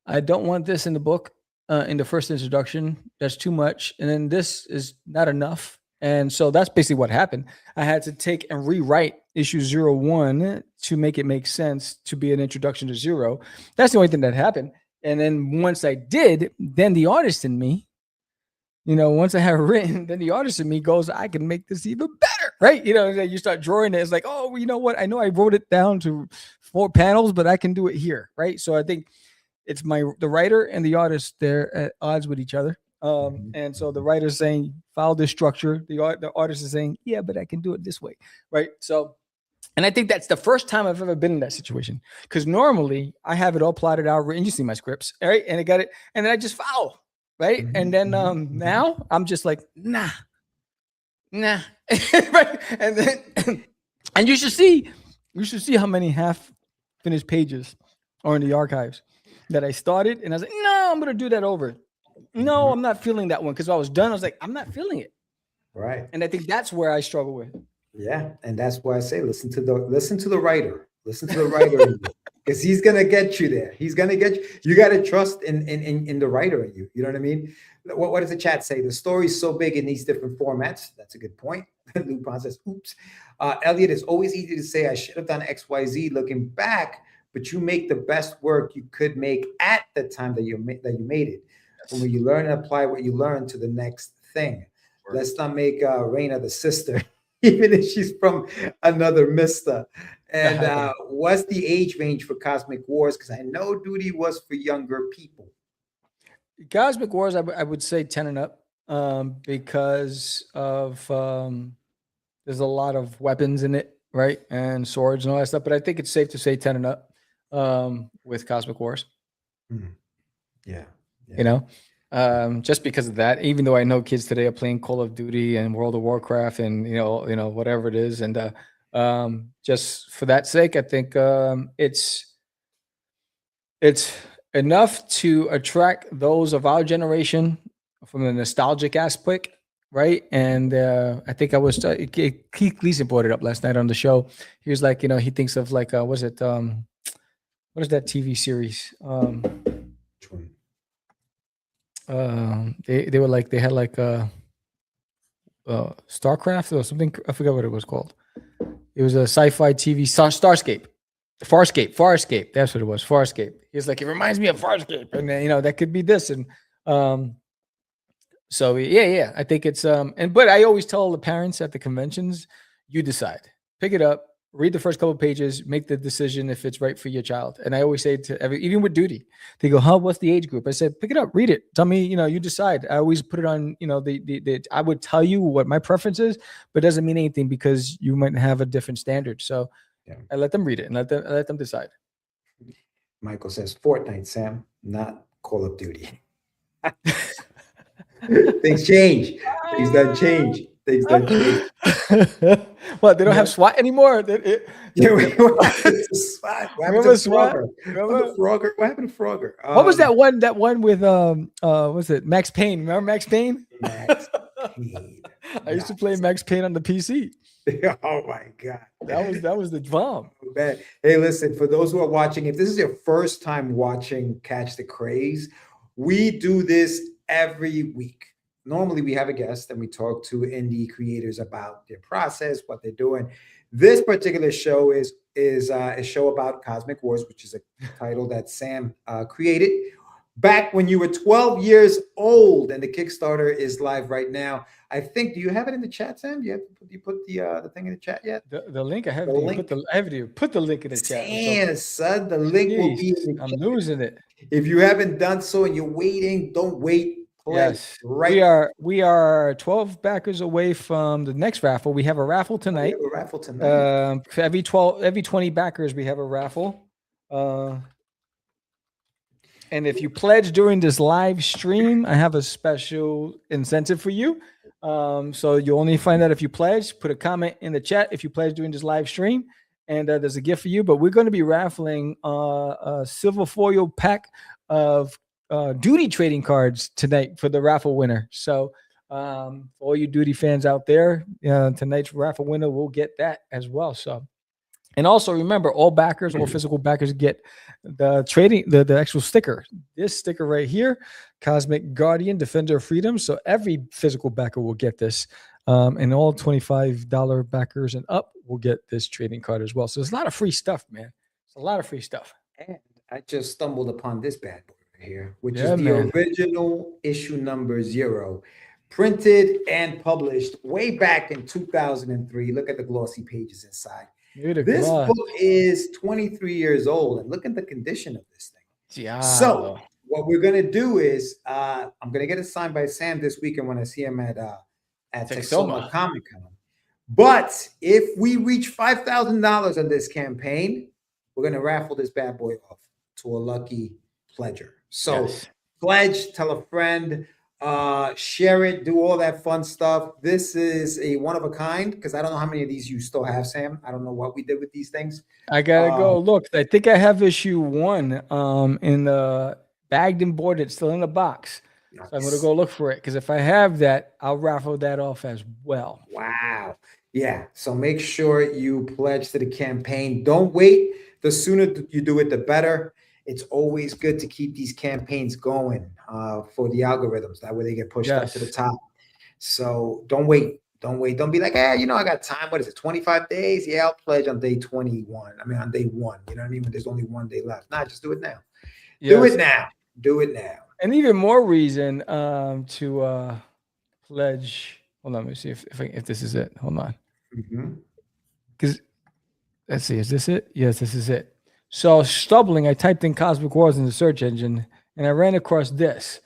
I don't want this in the book, in the first introduction. That's too much. And then this is not enough. And so that's basically what happened. I had to take and rewrite issue 0-1 to make it make sense to be an introduction to 0. That's the only thing that happened. And then once I did, then the artist in me, once I have written, then the artist in me goes, I can make this even better, right? You start drawing it. It's like, oh, you know what? I know I wrote it down to 4 panels, but I can do it here, right? So I think it's the writer and the artist, they're at odds with each other. And so the writer's saying, follow this structure. The artist is saying, yeah, but I can do it this way, right? So, and I think that's the first time I've ever been in that situation, because normally I have it all plotted out, written. You see my scripts, right? And I got it, and then I just follow, right? And then now I'm just like, nah, right? And then, and you should see how many half-finished pages are in the archives that I started, and I was like, no, I'm gonna do that over. No, I'm not feeling that one, because I was done. I was like, I'm not feeling it. Right. And I think that's where I struggle with. Yeah. And that's why I say, listen to the writer. Listen to the writer, because he's going to get you there. He's going to get you. You got to trust in the writer in you. You know what I mean? What does the chat say? The story's so big, it needs different formats. That's a good point. Lupin says, oops. Elliot, it's always easy to say, I should have done XYZ looking back, but you make the best work you could make at the time that you made it. And when you learn and apply what you learn to the next thing. Let's not make Raina the sister, even if she's from another mister. And what's the age range for Cosmic Wars? Because I know Duty was for younger people. Cosmic Wars, I would say 10 and up. because of there's a lot of weapons in it, right, and swords and all that stuff. But I think it's safe to say 10 and up with Cosmic Wars. Yeah. You know, just because of that. Even though I know kids today are playing Call of Duty and World of Warcraft and you know whatever it is, and just for that sake, I think it's enough to attract those of our generation from the nostalgic aspect, right? And I think I was Keith Gleason brought it up last night on the show. He was like, he thinks of like, what is that TV series? Which one? They were like, they had like Starcraft or something. I forgot what it was called. It was a sci-fi TV Farscape. That's what it was. Farscape. He's like, it reminds me of Farscape, and that could be this. And so yeah, I think it's but I always tell the parents at the conventions, you decide, pick it up, read the first couple of pages, make the decision if it's right for your child. And I always say to even with duty, they go, what's the age group? I said, pick it up, read it, tell me, you decide. I always put it on, I would tell you what my preference is, but it doesn't mean anything because you might have a different standard. So yeah. I let them read it and let them decide. Michael says Fortnite, Sam, not Call of Duty. Things change. Things don't change. What, they don't have SWAT anymore? Remember SWAT? What happened to Frogger? What was that one with was it Max Payne? Remember Max Payne? Max Payne. I used to play Max Payne on the PC. Oh my God. That was the bomb. Man. Hey, listen, for those who are watching, if this is your first time watching Catch the Craze, we do this every week. Normally we have a guest and we talk to indie creators about their process, what they're doing. This particular show is a show about Cosmic Wars, which is a title that Sam created back when you were 12 years old, and the Kickstarter is live right now. I think, do you have it in the chat, Sam? You put the thing in the chat yet? The link, I have to put the link in the chat. Damn, son, the link will be in the I'm chat. losing it. If you haven't done so and you're waiting, don't wait. Yes, right. We are 12 backers away from the next raffle. We have a raffle tonight. We have a raffle tonight. For every 20 backers, we have a raffle. And if you pledge during this live stream, I have a special incentive for you. So you'll only find out if you pledge. Put a comment in the chat if you pledge during this live stream, and there's a gift for you. But we're going to be raffling a silver foil pack of duty trading cards tonight for the raffle winner. So for all you duty fans out there, tonight's raffle winner will get that as well. So, and also remember, all backers, all physical backers get the actual sticker. This sticker right here, Cosmic Guardian, Defender of Freedom. So every physical backer will get this, and all $25 backers and up will get this trading card as well. So there's a lot of free stuff, man. It's a lot of free stuff. And I just stumbled upon this bad boy here, which is the original issue number 0, printed and published way back in 2003. Look at the glossy pages inside. This book is 23 years old, and look at the condition of this thing. Yeah. So what we're gonna do is I'm gonna get it signed by Sam this weekend when I see him at Texoma Comic-Con. But if we reach $5,000 on this campaign, we're gonna raffle this bad boy off to a lucky pledger. So pledge, tell a friend, share it, do all that fun stuff. This is a one of a kind, because I don't know how many of these you still have, Sam. I don't know what we did with these things. I gotta go look. I think I have issue 1 in the bagged and boarded, still in the box. Nice. So I'm gonna go look for it, because if I have that, I'll raffle that off as well. Wow. Yeah. So make sure you pledge to the campaign. Don't wait. The sooner you do it, the better. It's always good to keep these campaigns going for the algorithms. That way they get pushed up to the top. So don't wait. Don't wait. Don't be like, I got time. What is it, 25 days? Yeah, I'll pledge on day 21. I mean, on day 1. You know what I mean? When there's only 1 day left. Nah, just do it now. Yes. Do it now. Do it now. And even more reason to pledge. Hold on, let me see if this is it. Hold on. Because let's see, is this it? Yes, this is it. So stumbling, I typed in Cosmic Wars in the search engine, and I ran across this.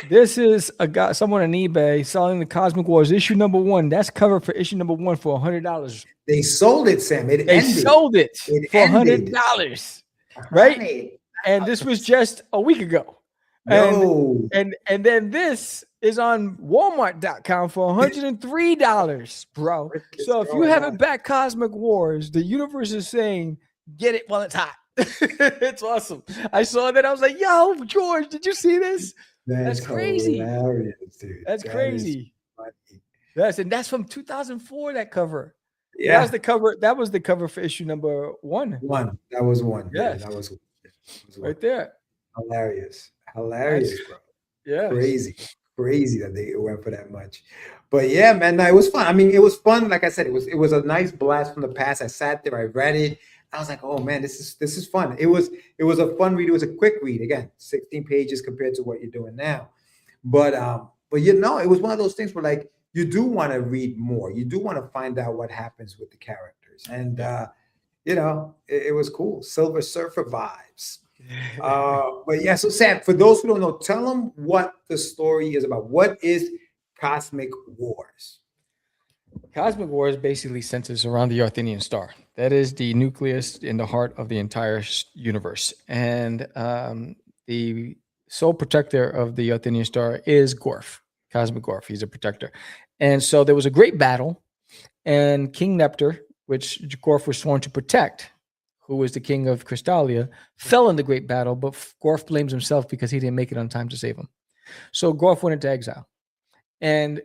This is a guy, someone on eBay selling the Cosmic Wars issue #1. That's cover for issue #1 for $100. They sold it, Sam. It They ended. sold it It for ended. $100, right? And this was just a week ago. No. And then this is on Walmart.com for $103, bro. So if you haven't backed Cosmic Wars, the universe is saying, get it while it's hot. It's awesome. I saw that. I was like, yo, George, did you see this? That's crazy. Hilarious, dude. That's crazy. Yes, and that's from 2004, that cover. Yeah. That was the cover. That was the cover for issue #1. That was one. Yes. Yeah, that was right there. Hilarious, bro. Yeah. Crazy that they went for that much. But yeah, man, no, it was fun. I mean, it was fun. Like I said, it was a nice blast from the past. I sat there, I read it. I was like, oh man, this is fun. It was a fun read. It was a quick read. Again, 16 pages compared to what you're doing now. But you know, it was one of those things where like you do want to read more. You do want to find out what happens with the characters. And you know, it was cool. Silver Surfer vibes. But yeah, so Sam, for those who don't know, tell them what the story is about. What is Cosmic Wars? Cosmic Wars basically centers around the Arthenian star. That is the nucleus in the heart of the entire universe. And the sole protector of the Arthenian star is Gorf, Cosmic Gorf. He's a protector. And so there was a great battle, and King Nectar, which Gorf was sworn to protect, who was the king of Crystallia, fell in the great battle, but Gorf blames himself because he didn't make it on time to save him. So Gorf went into exile. And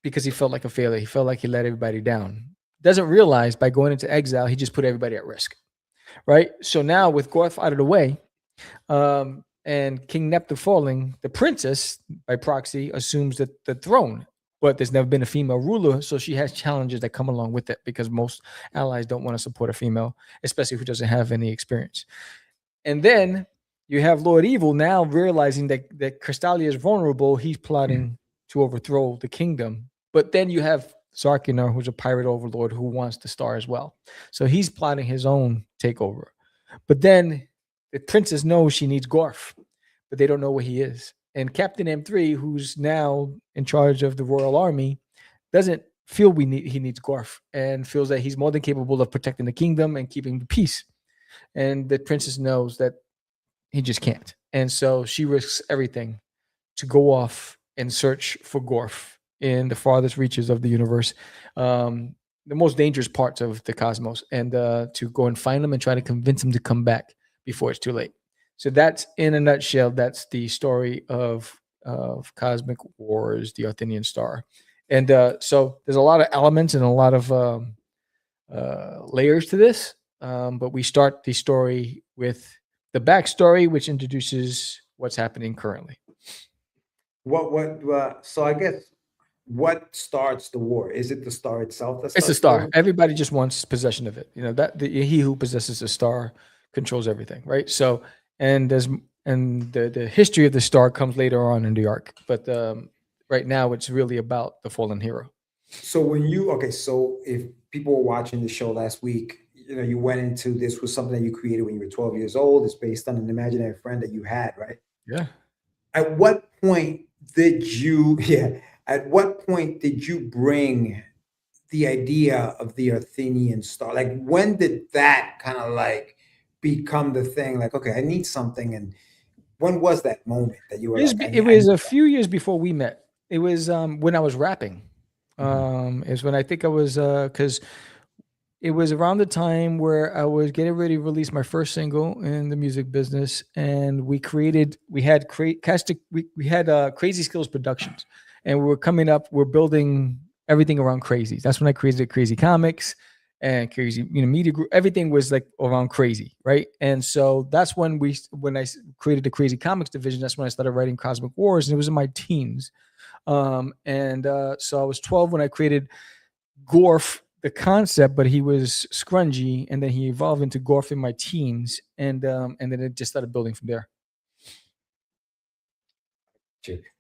because he felt like a failure, he felt like he let everybody down. Doesn't realize by going into exile, he just put everybody at risk, right? So now with Gorf out of the way, and King Nectar falling, the princess, by proxy, assumes the throne. But there's never been a female ruler, so she has challenges that come along with it because most allies don't want to support a female, especially who doesn't have any experience. And then you have Lord Evil now realizing that Crystallia is vulnerable. He's plotting to overthrow the kingdom. But then you have Sarkinar, who's a pirate overlord who wants the star as well. So he's plotting his own takeover. But then the princess knows she needs Gorf, but they don't know where he is. And Captain M3, who's now in charge of the Royal Army, doesn't feel he needs Gorf and feels that he's more than capable of protecting the kingdom and keeping the peace. And the princess knows that he just can't. And so she risks everything to go off and search for Gorf in the farthest reaches of the universe, the most dangerous parts of the cosmos, and to go and find him and try to convince him to come back before it's too late. So that's, in a nutshell, that's the story of Cosmic Wars, the Arthenian star. And so there's a lot of elements and a lot of layers to this. But we start the story with the backstory, which introduces what's happening currently. So I guess what starts the war? Is it the star itself? It's the star. Everybody just wants possession of it. You know, that he who possesses the star controls everything, right? So, and the history of the star comes later on in the arc, but right now it's really about the fallen hero. So so if people were watching the show last week, you know, you went into this was something that you created when you were 12 years old. It's based on an imaginary friend that you had, right? Yeah. At what point did you bring the idea of the Athenian star? Like, when did that kind of like become the thing? Like, okay, I need something. And when was that moment that you were it was a few years before we met. It was when I was rapping. Is when I think I was because it was around the time where I was getting ready to release my first single in the music business, and we had Crazy Skills Productions, and we're building everything around Crazy. That's when I created Crazy Comics and Crazy, media group. Everything was like around Crazy, right? And so that's when I created the Crazy Comics division. That's when I started writing Cosmic Wars, and it was in my teens. So I was 12 when I created Gorf, the concept, but he was scrungy, and then he evolved into Gorf in my teens, and then it just started building from there.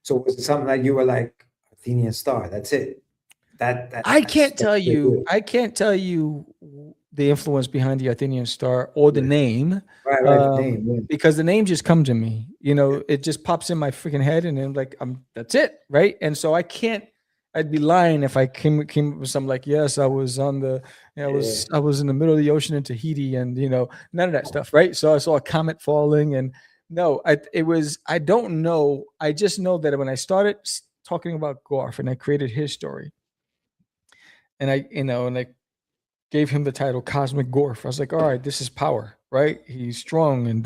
So was it something like you were like Athenian star? That's it. I can't tell you the influence behind the Athenian star or the name, Right, the name. Yeah. because the name just comes to me. It just pops in my freaking head, and then like that's it, right? And so I can't. I'd be lying if I came up with something like, yes, I was on the, I was in the middle of the ocean in Tahiti, and none of that stuff, right? So I saw a comet falling, and no, I don't know. I just know that when I started talking about Gorf and I created his story, and I gave him the title Cosmic Gorf. I was like, all right, this is power, right? He's strong, and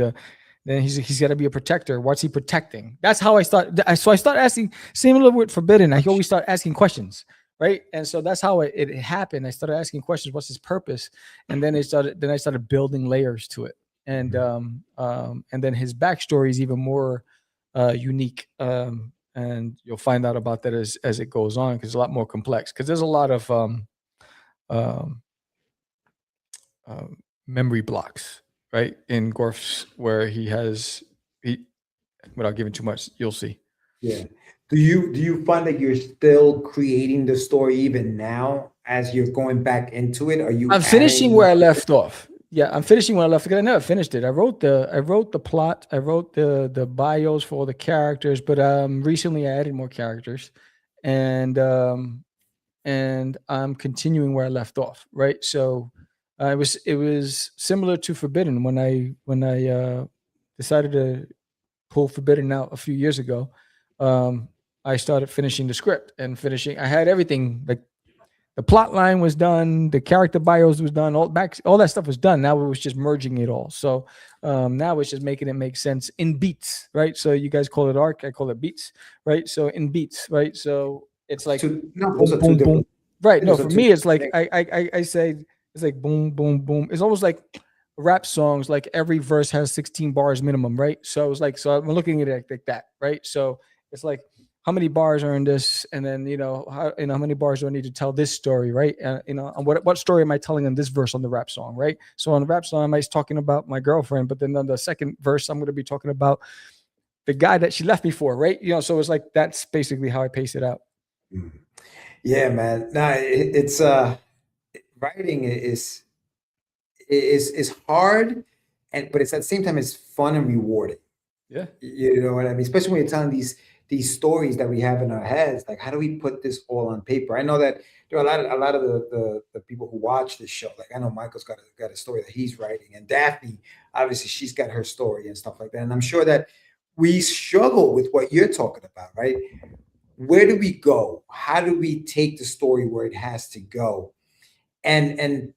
then he's got to be a protector. What's he protecting? That's how I start. So I start asking, similar with Forbidden. I always start asking questions, right? And so that's how it happened. I started asking questions. What's his purpose? And then I started building layers to it. And then his backstory is even more unique. And you'll find out about that as it goes on, because it's a lot more complex. Because there's a lot of memory blocks, right, in Gorf's, where he without giving too much, you'll see. Yeah. Do you find that you're still creating the story even now as you're going back into it? I'm finishing where I left off. Yeah, I'm finishing where I left, because I never finished it. I wrote the plot, I wrote the bios for all the characters, but recently I added more characters, and I'm continuing where I left off, right? So it was similar to Forbidden when I decided to pull Forbidden out a few years ago. I started finishing the script and I had everything, like the plot line was done, the character bios was done, all that stuff was done. Now it was just merging it all. So now it's just making it make sense in beats, right? So you guys call it arc, I call it beats, right? So in beats, right? So it's like boom, boom. Right. No, for me it's like I say it's like boom, boom, boom. It's almost like rap songs, like every verse has 16 bars minimum, right? So it's like, so I'm looking at it like that, right? So it's like, how many bars are in this, and then how many bars do I need to tell this story, right? And what story am I telling in this verse on the rap song, right? So on the rap song, I might be talking about my girlfriend, but then on the second verse, I'm going to be talking about the guy that she left me for, right? So it's like, that's basically how I pace it out. Yeah, man. No, it's writing is hard, but it's at the same time it's fun and rewarding. Yeah, you know what I mean. Especially when you're telling these stories that we have in our heads. Like, how do we put this all on paper? I know that there are a lot of the people who watch this show. Like, I know Michael's got a story that he's writing, and Daphne, obviously, she's got her story and stuff like that. And I'm sure that we struggle with what you're talking about, right? Where do we go? How do we take the story where it has to go? And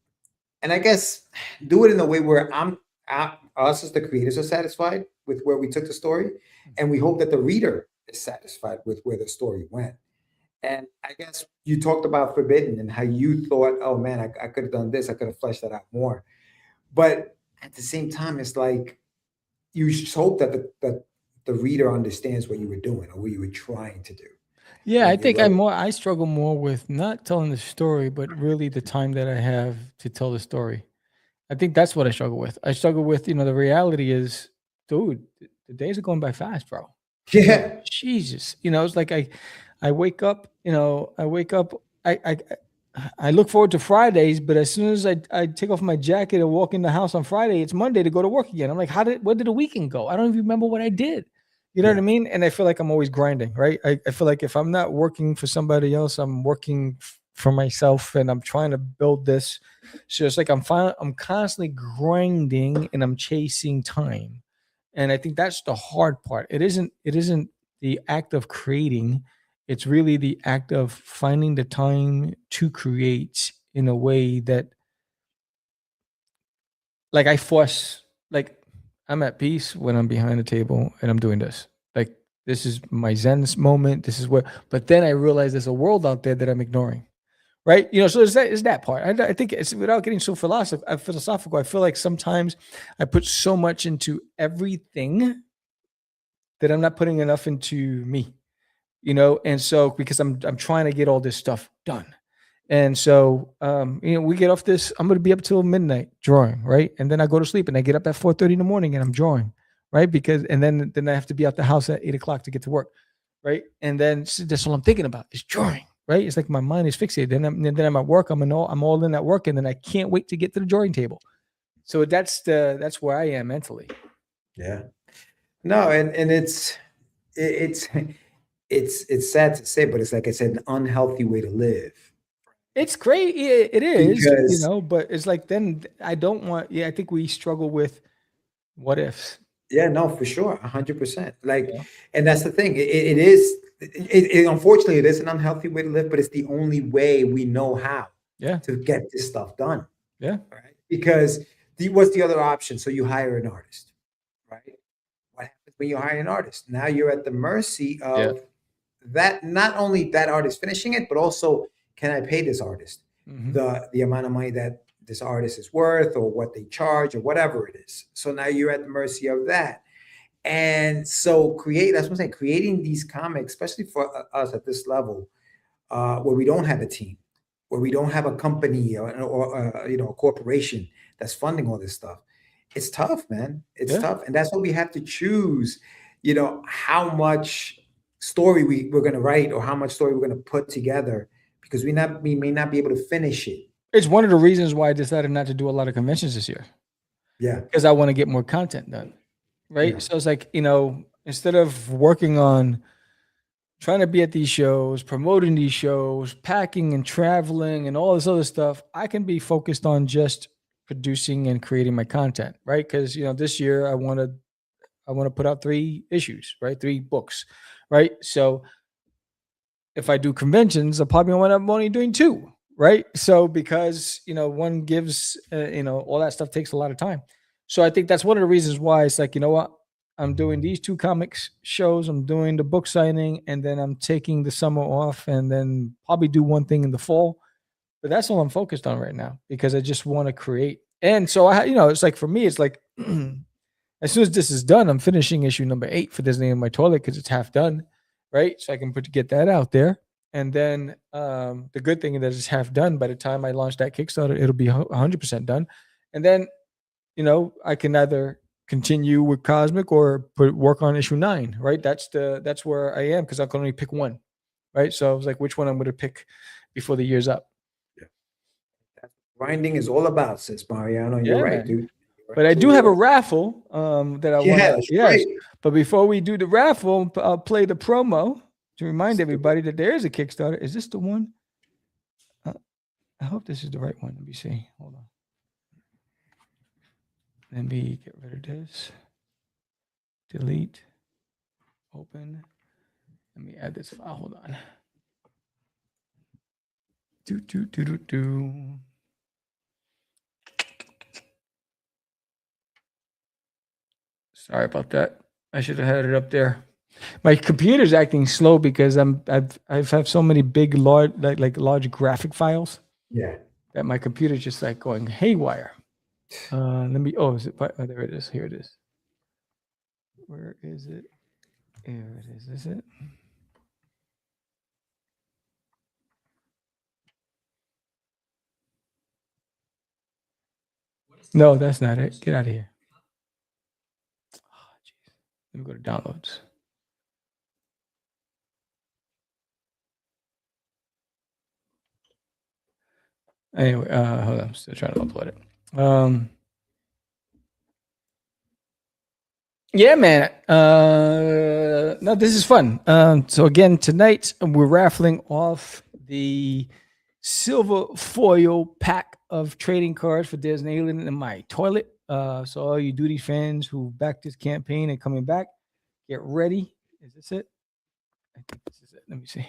I guess do it in a way where us as the creators are satisfied with where we took the story, and we hope that the reader is satisfied with where the story went. And I guess you talked about Forbidden and how you thought, oh man, I could have done this, I could have fleshed that out more. But at the same time, it's like you just hope that the reader understands what you were doing or what you were trying to do. Yeah, I think I struggle more with not telling the story, but really the time that I have to tell the story. I think that's what I struggle with. I struggle with, the reality is, dude, the days are going by fast, bro. Yeah. Jesus. It's like I wake up, I look forward to Fridays, but as soon as I take off my jacket and walk in the house on Friday, it's Monday to go to work again. I'm like, where did the weekend go? I don't even remember what I did. You know what I mean? And I feel like I'm always grinding, right? I feel like if I'm not working for somebody else, I'm working for myself, and I'm trying to build this. So it's like I'm constantly grinding, and I'm chasing time. And I think that's the hard part. It isn't the act of creating. It's really the act of finding the time to create in a way that, like, I force, like, I'm at peace when I'm behind the table and I'm doing this. Like, this is my Zen moment. This is but then I realize there's a world out there that I'm ignoring. Right. So it's that part. I think it's, without getting so philosophical, I feel like sometimes I put so much into everything that I'm not putting enough into me, and so because I'm trying to get all this stuff done. And so, we get off this, I'm going to be up till midnight drawing. Right. And then I go to sleep and I get up at 4:30 in the morning and I'm drawing. Right. And then I have to be out the house at 8 o'clock to get to work. Right. And then that's all I'm thinking about is drawing. right? It's like my mind is fixated. Then I'm at work. I'm all in at work, and then I can't wait to get to the drawing table. So that's where I am mentally. Yeah. No, and it's it's sad to say, but it's like I said, an unhealthy way to live. It's great. It is, Because but it's like then I don't want. Yeah, I think we struggle with what ifs. yeah, no, for sure, 100%. Like, Yeah. and that's the thing. It is. Unfortunately, it is an unhealthy way to live, but it's the only way we know how Yeah. to get this stuff done. Yeah. Right? Because what's the other option? So you hire an artist, right? What happens when you hire an artist? Now you're at the mercy of that. Not only that artist finishing it, but also, can I pay this artist the amount of money that this artist is worth, or what they charge, or whatever it is? So now you're at the mercy of that. And so that's what I'm saying, creating these comics, especially for us at this level, where we don't have a team, where we don't have a company or a corporation that's funding all this stuff. It's tough, man. It's tough. And that's what we have to choose, how much story we're going to write, or how much story we're going to put together, because we may not be able to finish it. It's one of the reasons why I decided not to do a lot of conventions this year. Yeah. Because I want to get more content done. Right. Yeah. So it's like, instead of working on trying to be at these shows, promoting these shows, packing and traveling and all this other stuff, I can be focused on just producing and creating my content. Right. Because, this year I want to put out 3 issues, right? 3 books. Right. So if I do conventions, I'm only doing 2. Right. So because, one gives, all that stuff takes a lot of time. So I think that's one of the reasons why it's like, what, I'm doing these 2 comics shows, I'm doing the book signing, and then I'm taking the summer off, and then probably do one thing in the fall. But that's all I'm focused on right now, because I just want to create. And so it's like, for me, it's like, as soon as this is done, I'm finishing issue number 8 for Disney in My Toilet, because it's half done, right? So I can get that out there. And then the good thing is that it's half done. By the time I launch that Kickstarter, it'll be 100% done. And then, I can either continue with Cosmic or work on issue 9, right? That's where I am, because I can only pick one, right? So I was like, which one I'm going to pick before the year's up. Yeah. That's what grinding is all about, sis Mariano. You're right, dude. You're but right. I do have a raffle that I want to. Yes. Great. But before we do the raffle, I'll play the promo to remind everybody that there is a Kickstarter. Is this the one? I hope this is the right one. Let me see. Hold on. Let me get rid of this. Delete. Open. Let me add this file. Hold on. Sorry about that. I should have had it up there. My computer's acting slow because I've have so many big large graphic files. Yeah. That my computer's just like going haywire. Let me. Oh, is it? Oh, there it is. Here it is. Where is it? Here it is. Is it? No, that's not it. Get out of here. Oh, jeez. Let me go to downloads. Anyway, hold on. I'm still trying to upload it. Yeah, man. No, this is fun. So again, tonight we're raffling off the silver foil pack of trading cards for There's an Alien in My Toilet. So all you Duty fans who backed this campaign and coming back, get ready. Is this it? I think this is it. Let me see.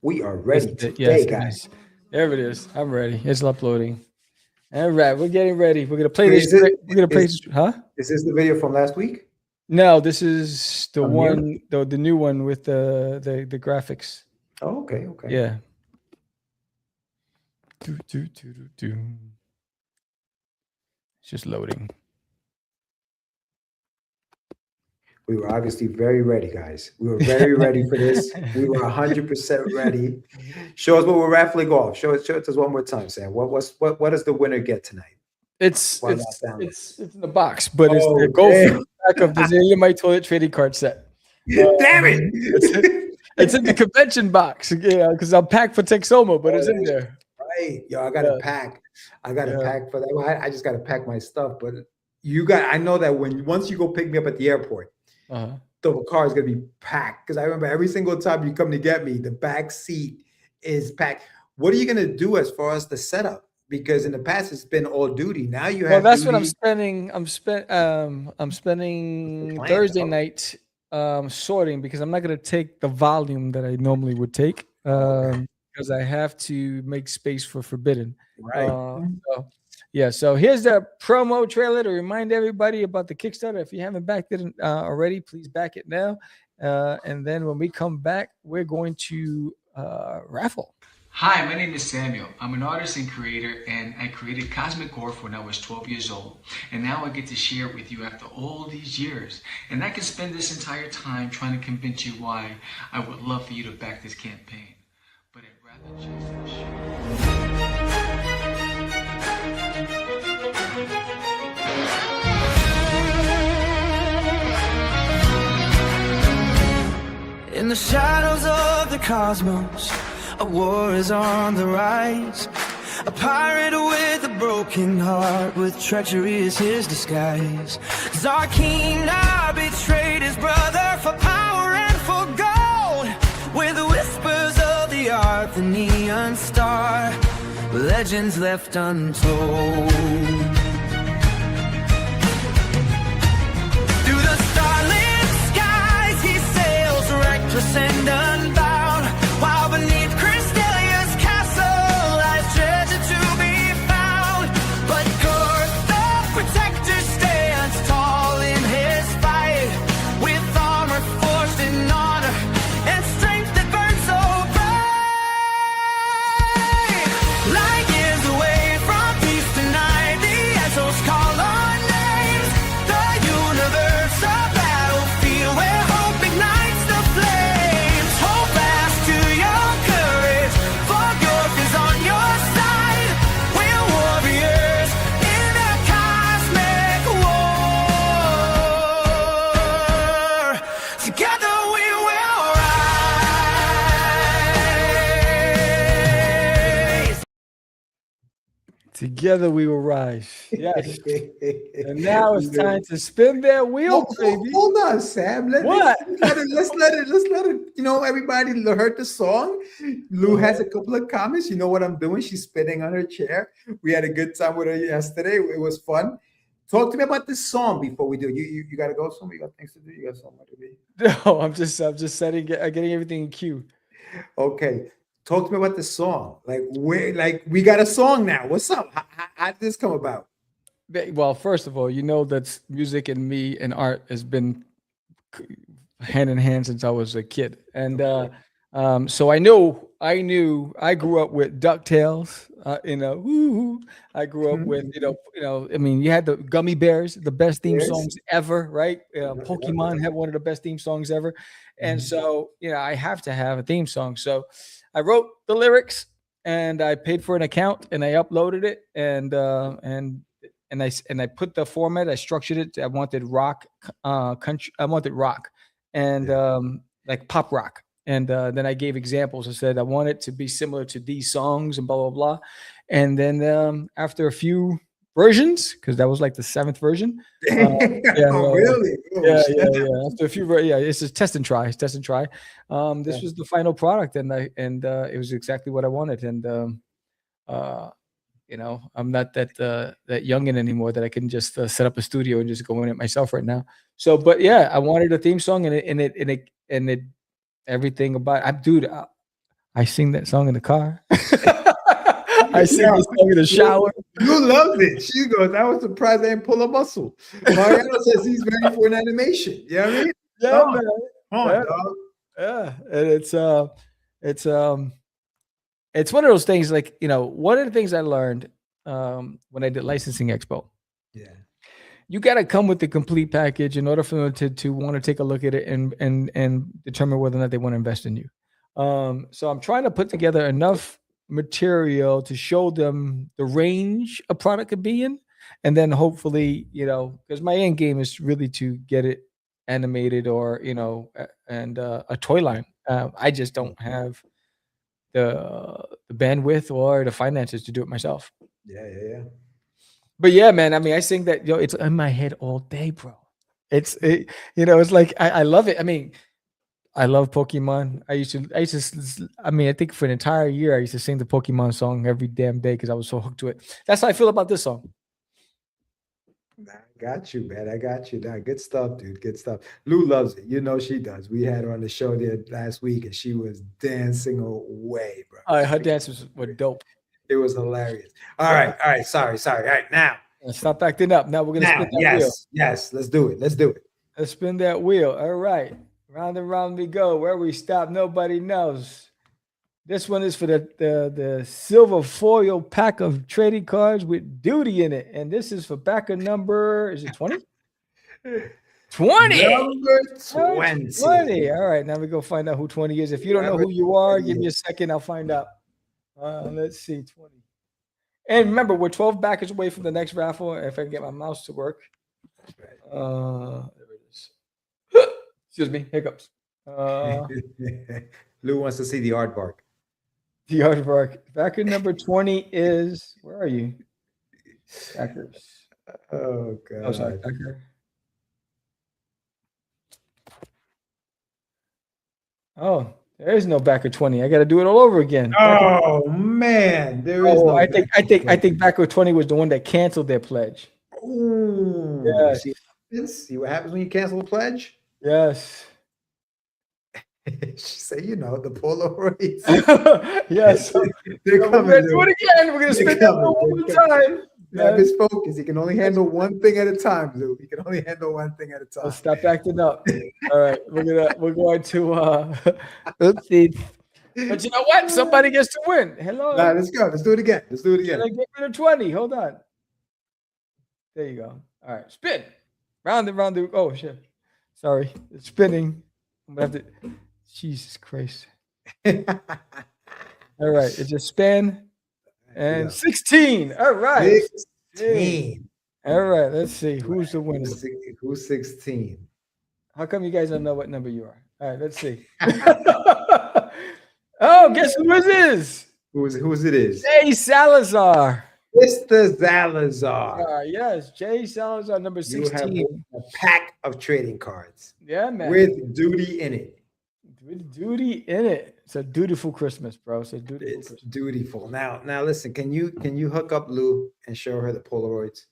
We are ready today, guys. There it is. I'm ready. It's uploading. All right, we're getting ready. We're gonna play this. We're gonna play this. Huh? Is this the video from last week? No, this is the one, the new one with the graphics. Oh, okay, okay. Yeah. It's just loading. We were obviously very ready, guys. We were very ready for this. We were 100% ready. Show us what we're raffling off. Show it to us one more time, Sam. What does the winner get tonight? It's in the box, but it's the Gorf pack of the My Toilet trading card set. Damn it! It's in the convention box, yeah, because I'm packed for Texoma, but it's in there. Right, yo, I got to pack. I got to pack for that. Well, I just got to pack my stuff. But I know that once you go pick me up at the airport, the car is gonna be packed. Because I remember every single time you come to get me, the back seat is packed. What are you gonna do as far as the setup? Because in the past it's been all duty. Now you have. Well, that's duty. what I'm spending. I'm spending Thursday night sorting, because I'm not gonna take the volume that I normally would take. Because I have to make space for Forbidden. Right. So here's the promo trailer to remind everybody about the Kickstarter. If you haven't backed it already, please back it now. And then when we come back, we're going to raffle. Hi, my name is Samuel. I'm an artist and creator, and I created Cosmic Gorf when I was 12 years old. And now I get to share it with you after all these years. And I can spend this entire time trying to convince you why I would love for you to back this campaign. But I'd rather just for sure. In the shadows of the cosmos, a war is on the rise. A pirate with a broken heart, with treachery is his disguise. Zarkina betrayed his brother for power and for gold. With the whispers of the art, the neon star, legends left untold. Through the starlit skies he sails, reckless and unbound, while beneath Crystalia's castle lies treasure to be found. But Gorf, the protector, stands tall in his fight, with armor forged in honor and strength that burns so bright. Light years away from peace tonight, the Essos call our names. The universe, a battlefield where hope ignites the flames. Hold fast to your courage, for Gorf is on your side. We're warriors in the cosmic war. Together we will rise. Together we will rise. Yes. And now it's time to spin that wheel, baby. Hold on, Sam. Let's let it. You know, everybody heard the song. Lou has a couple of comments. You know what I'm doing? She's spinning on her chair. We had a good time with her yesterday. It was fun. Talk to me about this song before we do. You got to go somewhere. You got things to do. You got somewhere to be. No, I'm just getting everything in queue. Okay. Talk to me about this song. We got a song now. What's up? How did this come about? Well, first of all, you know that music and me and art has been hand in hand since I was a kid, and so I knew I grew up with DuckTales. I grew up with I mean, you had the Gummy Bears, the best theme songs ever, right? Pokemon had one of the best theme songs ever, and so I have to have a theme song. So I wrote the lyrics and I paid for an account and I uploaded it and I put the format. I structured it. I wanted rock, country. I wanted rock and like pop rock. And then I gave examples. I said I want it to be similar to these songs and blah blah blah. And then after a few versions, because that was like the 7th version. Really? Yeah. After a few, it's a test and try. This was the final product, and it was exactly what I wanted. And I'm not that youngin' anymore that I can just set up a studio and just go in it myself right now. So, but yeah, I wanted a theme song, and it everything about dude. I sing that song in the car. I sing this song in the shower. You loved it. She goes, I was surprised I didn't pull a muscle. Mariano says he's ready for an animation. You know what I mean? Yeah, man. Come on, dog. Yeah. And it's one of those things, like, one of the things I learned when I did Licensing Expo. Yeah. You got to come with the complete package in order for them to want to take a look at it and determine whether or not they want to invest in you. So I'm trying to put together enough material to show them the range a product could be in, and then hopefully, because my end game is really to get it animated or and a toy line. I just don't have the bandwidth or the finances to do it myself. Yeah. But yeah, man, I mean, I think that it's in my head all day, bro. It's like I love it. I mean, I love Pokemon. I mean, I think for an entire year I used to sing the Pokemon song every damn day because I was so hooked to it. That's how I feel about this song. I got you, man. I got you. Nah, good stuff, dude. Good stuff. Lou loves it. You know she does. We had her on the show there last week, and she was dancing away, bro. Her dances were dope. It was hilarious. All right. Sorry. All right, now. Stop acting up. Now we're gonna spin that wheel. Yes. Let's do it. Let's spin that wheel. All right. Round and round we go. Where we stop, nobody knows. This one is for the silver foil pack of trading cards with duty in it. And this is for backer number, is it 20? 20. Number 20. 20. All right. Now we go find out who 20 is. If you don't know who you are, give me a second. I'll find out. Let's see. 20. And remember, we're 12 backers away from the next raffle. If I can get my mouse to work. There it is. Excuse me. Hiccups. Lou wants to see the aardvark. The aardvark. Backer number 20 is, where are you? Backers. Oh, God. Oh, sorry. Backer. Oh, there is no backer 20. I got to do it all over again. Oh, man. There is no I think backer 20 was the one that canceled their pledge. Ooh. Yeah. See what happens when you cancel a pledge? Yes. She said, the Polaroids. Yes. They're coming. We're going to do it again. We're going to spin that one more time. Grab his focus. He can only handle one thing at a time, Lou. He can only handle one thing at a time. Let's stop acting up. All right. We're going to let's see. But you know what? Somebody gets to win. Hello. Nah, let's go. Let's do it again. Can I get rid of 20? Hold on. There you go. All right. Spin. Round and round. Oh, shit. Sorry. It's spinning. I'm going to have to. Jesus Christ. All right. It just spin. And 16. All right. 16. All right. Let's see. Who's the winner? Who's 16? How come you guys don't know what number you are? All right. Let's see. Oh, guess who it is? Who's it is? Jay Salazar. Mr. Salazar. Yes. Jay Salazar, number 16. You have a pack of trading cards. Yeah, man. With duty in it. With duty in it. It's a dutiful Christmas, bro. It's dutiful. Now listen, can you hook up Lou and show her the Polaroids?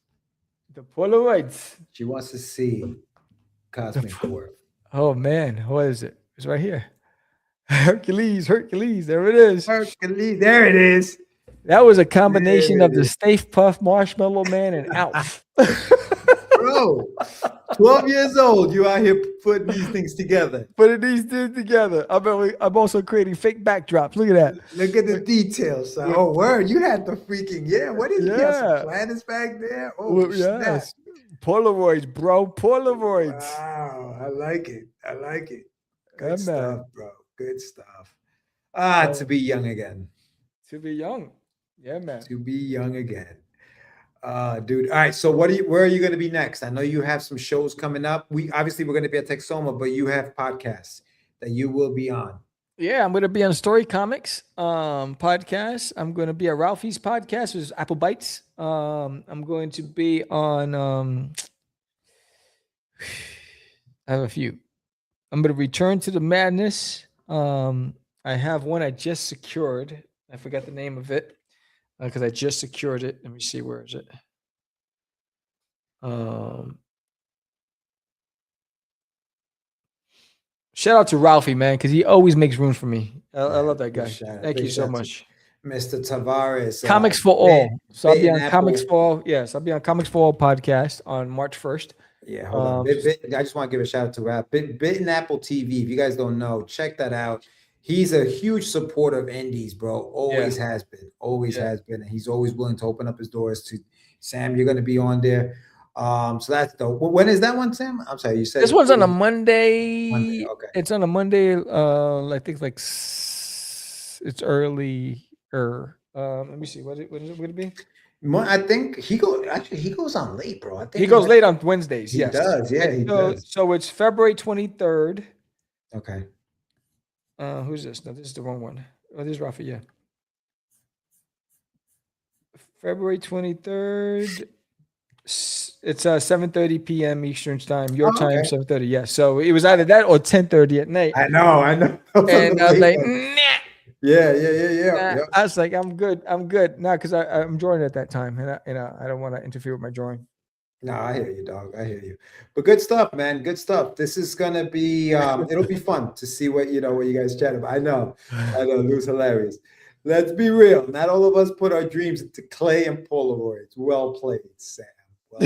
The Polaroids. She wants to see CosmicWars. Oh man, what is it? It's right here. Hercules. There it is. Hercules. There it is. That was a combination of the Stay Puft, Marshmallow Man, and Alf. Bro, 12 years old, you out here putting these things together. I'm also creating fake backdrops. Look at that. Look at the details. So. Oh, word. You had the freaking, what is it? Some planets back there? Oh, yes. Polaroids, bro. Polaroids. Wow. I like it. Good stuff, bro. Good stuff. To be young again. To be young. Yeah, man. To be young again. Dude. All right. So where are you going to be next? I know you have some shows coming up. We're going to be at Texoma, but you have podcasts that you will be on. Yeah, I'm going to be on Story Comics podcast. I'm going to be at Ralphie's podcast, which is Apple Bites. I'm going to be on I have a few. I'm going to return to the madness. I have one I just secured. I forgot the name of it. Because I just secured it. Let me see, where is it? Shout out to Ralphie, man, because he always makes room for me. I love that guy. Thank you so much. Mr. Tavares. Comics for All. So I'll be on Comics for All. Yes, I'll be on Comics for All podcast on March 1st. Yeah, hold on. I just want to give a shout out to Ralph. Bit and Apple TV. If you guys don't know, check that out. He's a huge supporter of indies, bro. Always has been. And he's always willing to open up his doors to Sam. You're going to be on there. So that's dope. When is that one, Sam? I'm sorry, you said this one's on a Monday. Okay. It's on a Monday. I think it's early. Let me see. What is it going to be? I think he goes on late, bro. I think He goes late on Wednesdays. He Yes. does. Yeah, he does. So it's February 23rd. Okay. Who's this? No, this is the wrong one. Oh, this is Raffle. Yeah. February 23rd. It's 7:30 p.m. Eastern time. Your time, 7:30. Yeah. So it was either that or 10:30 at night. I know. And I was like, nah. Yeah. I was like, I'm good. No, because I'm drawing at that time, and I don't want to interfere with my drawing. No, I hear you, dog. I hear you. But good stuff, man. Good stuff. This is gonna be it'll be fun to see what you guys chat about. I know. Lou's hilarious. Let's be real. Not all of us put our dreams into clay and Polaroids. Well played, Sam. Well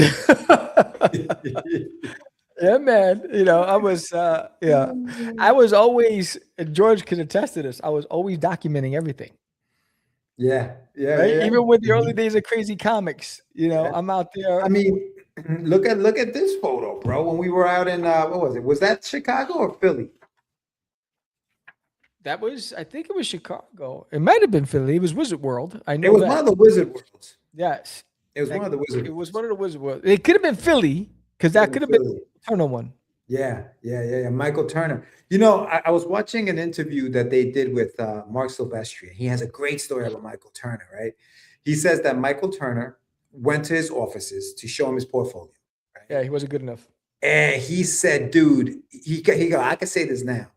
played. Yeah, man. I was I was always, and George could attest to this, I was always documenting everything. Yeah. Right? Even with the early days of Crazy Comics, I'm out there. I mean, look at this photo, bro. When we were out in what was it? Was that Chicago or Philly? I think it was Chicago. It might have been Philly. It was Wizard World. I know it was one of the Wizard Worlds. Yes. It was one of the Wizard Worlds. It was one of the Wizard Worlds. It could have been Philly, because that could have been the Turner one. Yeah. Michael Turner. I was watching an interview that they did with Mark Silvestri. He has a great story about Michael Turner, right? He says that Michael Turner went to his offices to show him his portfolio. Right? Yeah, he wasn't good enough. And he said, dude, he go, I can say this now.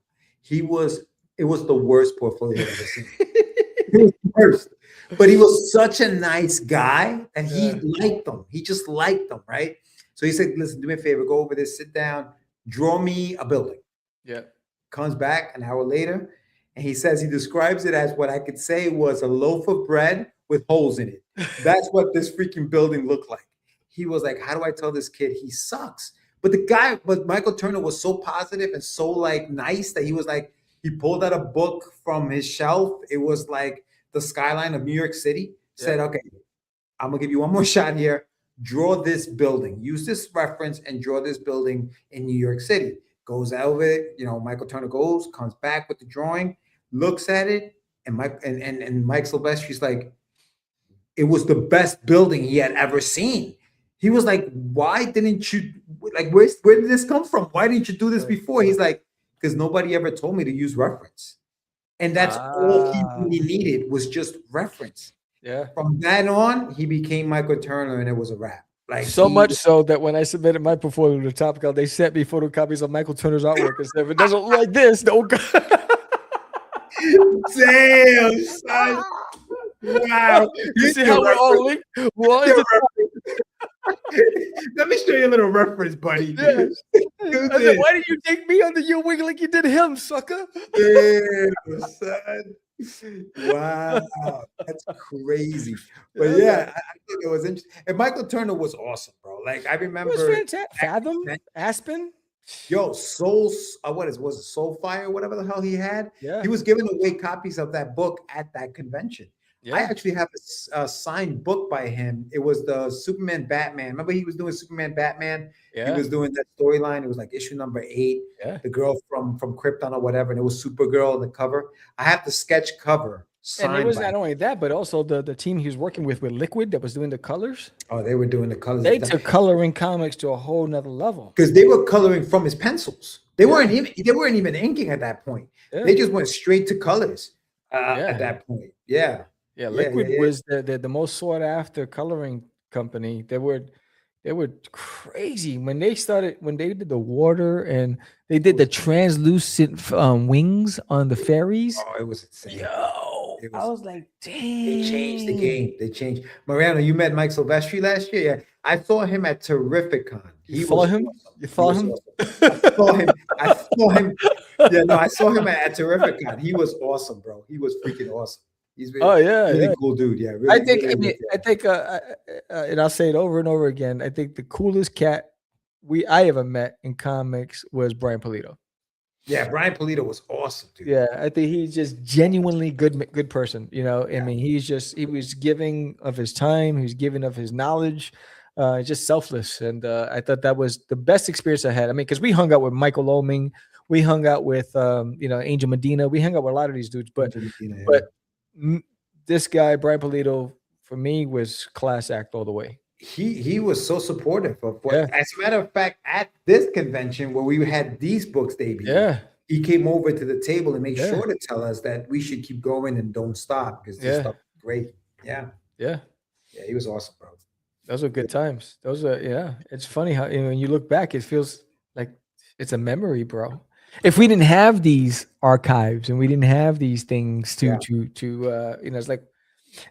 It was the worst portfolio I've ever seen. It was the worst. But he was such a nice guy and he liked them. He just liked them, right? So he said, listen, do me a favor, go over there, sit down, draw me a building. Yeah. Comes back an hour later, and he says he describes it as what I could say was a loaf of bread with holes in it. That's what this freaking building looked like. He was like, how do I tell this kid he sucks? But Michael Turner was so positive and so like nice that he was like, he pulled out a book from his shelf. It was like the skyline of New York City. Said, okay, I'm gonna give you one more shot here. Draw this building. Use this reference and draw this building in New York City. Goes out of it. Michael Turner comes back with the drawing, looks at it, and Mike Silvestri's like, it was the best building he had ever seen. He was like, why didn't you, like, where did this come from? Why didn't you do this before? He's like, because nobody ever told me to use reference. And that's all he really needed was just reference. Yeah. From that on, he became Michael Turner, and it was a wrap. Like so much so that when I submitted my portfolio to Topical, they sent me photocopies of Michael Turner's artwork and said, if it doesn't look like this, don't go. Damn, son. Wow. You see how we're all linked? Let me show you a little reference, buddy. Yeah. I said, why did you take me under your wing like you did him, sucker? Damn, son. Wow, that's crazy. But I think it was interesting. And Michael Turner was awesome, bro. Like I remember, it was fantastic. Fathom, Aspen. Yo, was it Soulfire, whatever the hell he had? Yeah, he was giving away copies of that book at that convention. Yeah. I actually have a signed book by him. It was the Superman Batman. Remember he was doing Superman Batman? Yeah. He was doing that storyline. It was like issue number 8. Yeah. The girl from Krypton or whatever, and it was Supergirl on the cover. I have the sketch cover signed. And it was not only that, but also the team he was working with Liquid that was doing the colors. Oh, they were doing the colors. They took coloring comics to a whole nother level. Because they were coloring from his pencils. They weren't even inking at that point. Yeah. They just went straight to colors at that point. Yeah. Yeah, Liquid was the most sought after coloring company. They were crazy when they did the water and they did the translucent wings on the fairies. Oh, it was insane. Yo, I was like, dang. They changed the game. They changed. Mariano, you met Mike Silvestri last year? Yeah. I saw him at Terrificon. You follow him? Awesome. You follow him? Awesome. I saw him. Yeah, no, I saw him at Terrificon. He was awesome, bro. He was freaking awesome. He's really cool dude. Yeah, really, I think, and I'll say it over and over again. I think the coolest cat I ever met in comics was Brian Pulido. Yeah, Brian Pulido was awesome, dude. Yeah, I think he's just genuinely good person. I mean, he was giving of his time. He was giving of his knowledge. Just selfless, and I thought that was the best experience I had. I mean, because we hung out with Michael Oming, we hung out with Angel Medina, we hung out with a lot of these dudes, but this guy Brian Pulido for me was class act all the way. He was so supportive of what. Yeah. As a matter of fact, at this convention where we had these books debuted, Yeah. he came over to the table and made Yeah. sure to tell us that we should keep going and don't stop because this Yeah. stuff is great. Yeah. Yeah. Yeah, he was awesome, bro. Those are good times. Those are, yeah. It's funny how, when you look back, it feels like it's a memory, bro. If we didn't have these archives and we didn't have these things to it's like,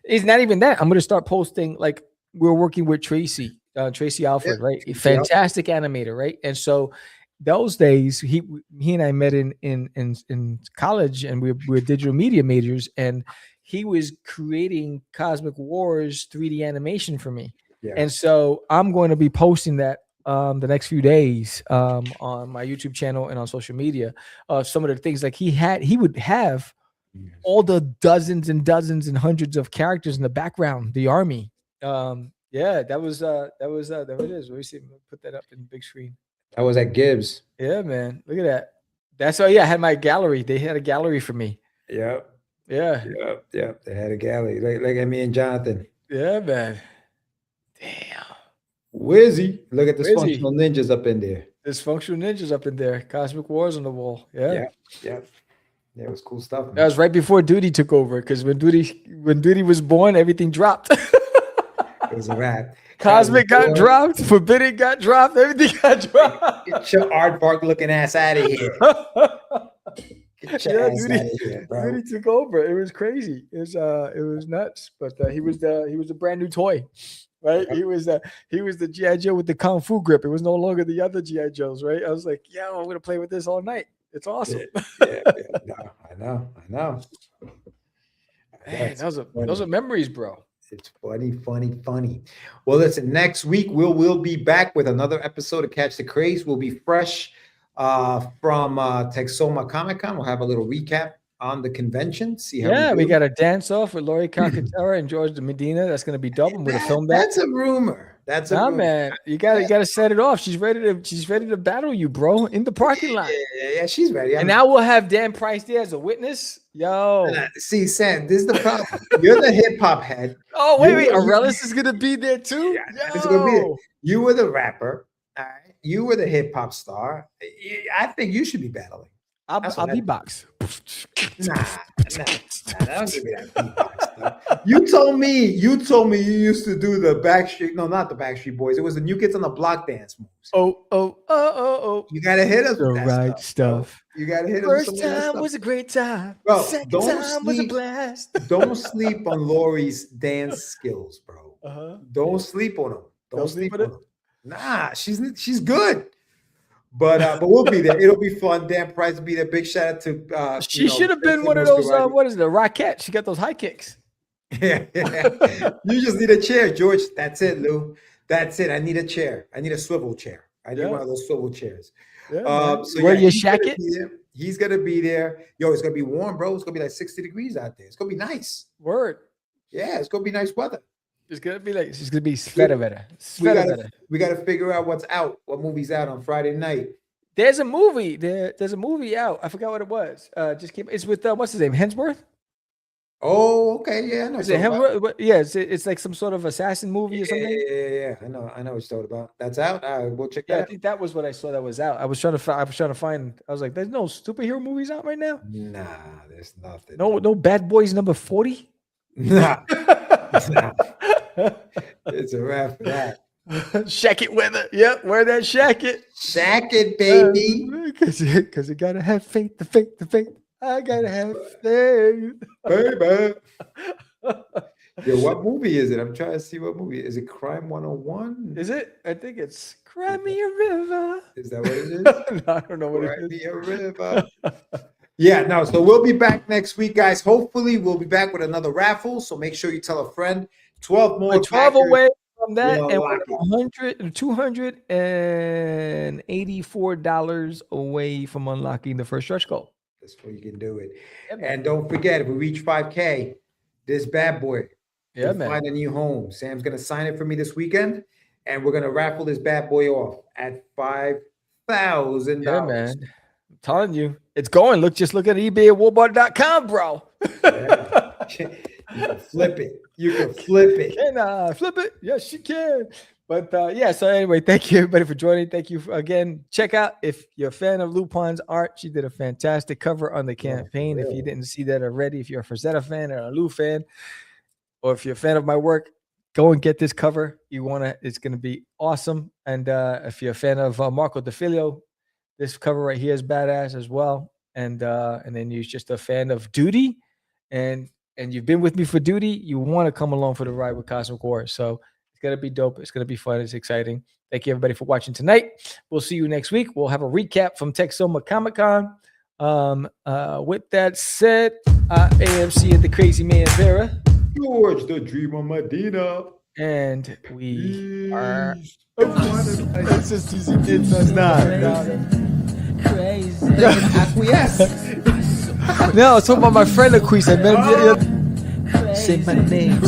it's not even that. I'm going to start posting, like, we're working with Tracy Alfred, right? A fantastic animator, right? And so those days, he and I met in college, and we were digital media majors, and he was creating CosmicWars 3D animation for me. Yeah. And so I'm going to be posting that the next few days on my YouTube channel and on social media. Some of the things like he would have all the dozens and dozens and hundreds of characters in the background, the army. Yeah, that was there it is. Let me see. Put that up in the big screen. That was at Gibbs. Yeah, man. Look at that. That's I had my gallery. They had a gallery for me. Yep. Yeah. Yep. They had a gallery. Like at me and Jonathan. Yeah, man. Damn. Wizzy. Look at the Wizzy. functional ninjas up in there. There's functional ninjas up in there. CosmicWars on the wall. Yeah. Yeah, it was cool stuff. Man. That was right before Duty took over, because when Duty was born, everything dropped. It was a wrap. Cosmic got dropped, Forbidden got dropped, everything got dropped. Get your aardvark looking ass out of here. Get your ass Duty, out of here, bro. Duty took over. It was crazy. It was nuts. But he was a brand new toy, right? He was the G.I. Joe with the Kung Fu grip. It was no longer the other G.I. Joes, right? I was like, yo, I'm gonna play with this all night. It's awesome. Yeah. No, I know. Man, those are memories, bro. It's funny. Well, listen, next week we'll be back with another episode of Catch the Craze. We'll be fresh from Texoma Comic-Con. We'll have a little recap on the convention. See how we got a dance off with Lori Calcaterra and George Medina. That's gonna be dope. I'm gonna film that. That's a rumor. Rumor. Man. You gotta set it off. She's ready to battle you, bro, in the parking lot. Yeah, she's ready. And now we'll have Dan Price there as a witness. Yo. See, Sam, this is the problem. You're the hip hop head. Oh, wait. Arelis is gonna be there too. Yeah, it's gonna be there. You were the rapper. All right. You were the hip hop star. I think you should be battling. I'll beatbox. Nah, don't give me that beatbox stuff. You told me you used to do the Backstreet. No, not the Backstreet Boys. It was the New Kids on the Block dance moves. Oh. You gotta hit us The with that right stuff. You gotta hit us. First with some of that time stuff. was a great time. Bro, Second time was a blast. Don't sleep on Lori's dance skills, bro. Don't sleep on them. Don't sleep on them. Nah, she's good. But we'll be there. It'll be fun. Dan Price will be there. Big shout out to she should have been one of those what is it, a rocket? She got those high kicks. Yeah. You just need a chair, George. That's it, Lou. That's it. I need a chair. I need a swivel chair. I need one of those swivel chairs. Yeah, wear your jacket. He's gonna be there. Yo, it's gonna be warm, bro. It's gonna be like 60 degrees out there. It's gonna be nice. Word. Yeah, it's gonna be nice weather. It's gonna be Svedaveda. We gotta figure out what's out, what movie's out on Friday night. There's a movie. There's a movie out. I forgot what it was. Just came. It's with what's his name? Hemsworth. Oh, okay, yeah. I know. Is it Hemsworth? Yeah, it's like some sort of assassin movie or something. Yeah. I know what you're talking about. That's out. We'll check that. Yeah, I think that was what I saw that was out. I was trying to find. I was like, there's no superhero movies out right now. Nah, there's nothing. No Bad Boys number 40. Nah. It's a wrap for that. Shack it weather. Yep, wear that shacket. Shack it, baby. Because you gotta have faith. The faith. I gotta have faith, baby. Yo, what movie is it? I'm trying to see what movie. Is it Crime 101? Is it? I think it's Cry Me a River. Is that what it is? No, I don't know what Cry it is. Me a River. Yeah, no. So we'll be back next week, guys. Hopefully, we'll be back with another raffle. So make sure you tell a friend. 12 more. 12 away from that, and $284 away from unlocking the first stretch goal. That's where you can do it. And don't forget, if we reach 5K, this bad boy will find a new home. Sam's gonna sign it for me this weekend, and we're gonna raffle this bad boy off at $5,000. Yeah, man. I'm telling you, it's going. Just look at eBay at Walmart.com, bro. You can flip it. You can flip it. Can I flip it? Yes, you can. But yeah, so anyway, thank you everybody for joining. Thank you again. Check out if you're a fan of Lupon's art. She did a fantastic cover on the campaign. If you didn't see that already, if you're a Frazetta fan or a Lou fan, or if you're a fan of my work, go and get this cover. It's gonna be awesome. And if you're a fan of Marco DeFilio, this cover right here is badass as well. And then you're just a fan of Duty, and you've been with me for Duty, you want to come along for the ride with Cosmic Wars. So it's going to be dope. It's going to be fun. It's exciting. Thank you, everybody, for watching tonight. We'll see you next week. We'll have a recap from Texoma Comic-Con. With that said, AMC and the Crazy Man Vera. George, the Dreamer Medina. And we are... Crazy. No, it's about my friend Acquis. Say my name,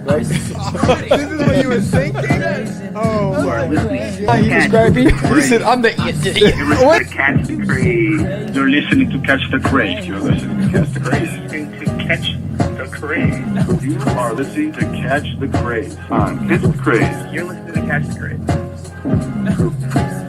right? This is what you were thinking? Oh, my God. He described me. He said, I'm the... What? Catch the Craze. You're listening to Catch the Craze. You're listening to Catch the Craze. Catch the Craze. You are listening to Catch the Craze on Catch the Craze. You're listening to Catch the Craze.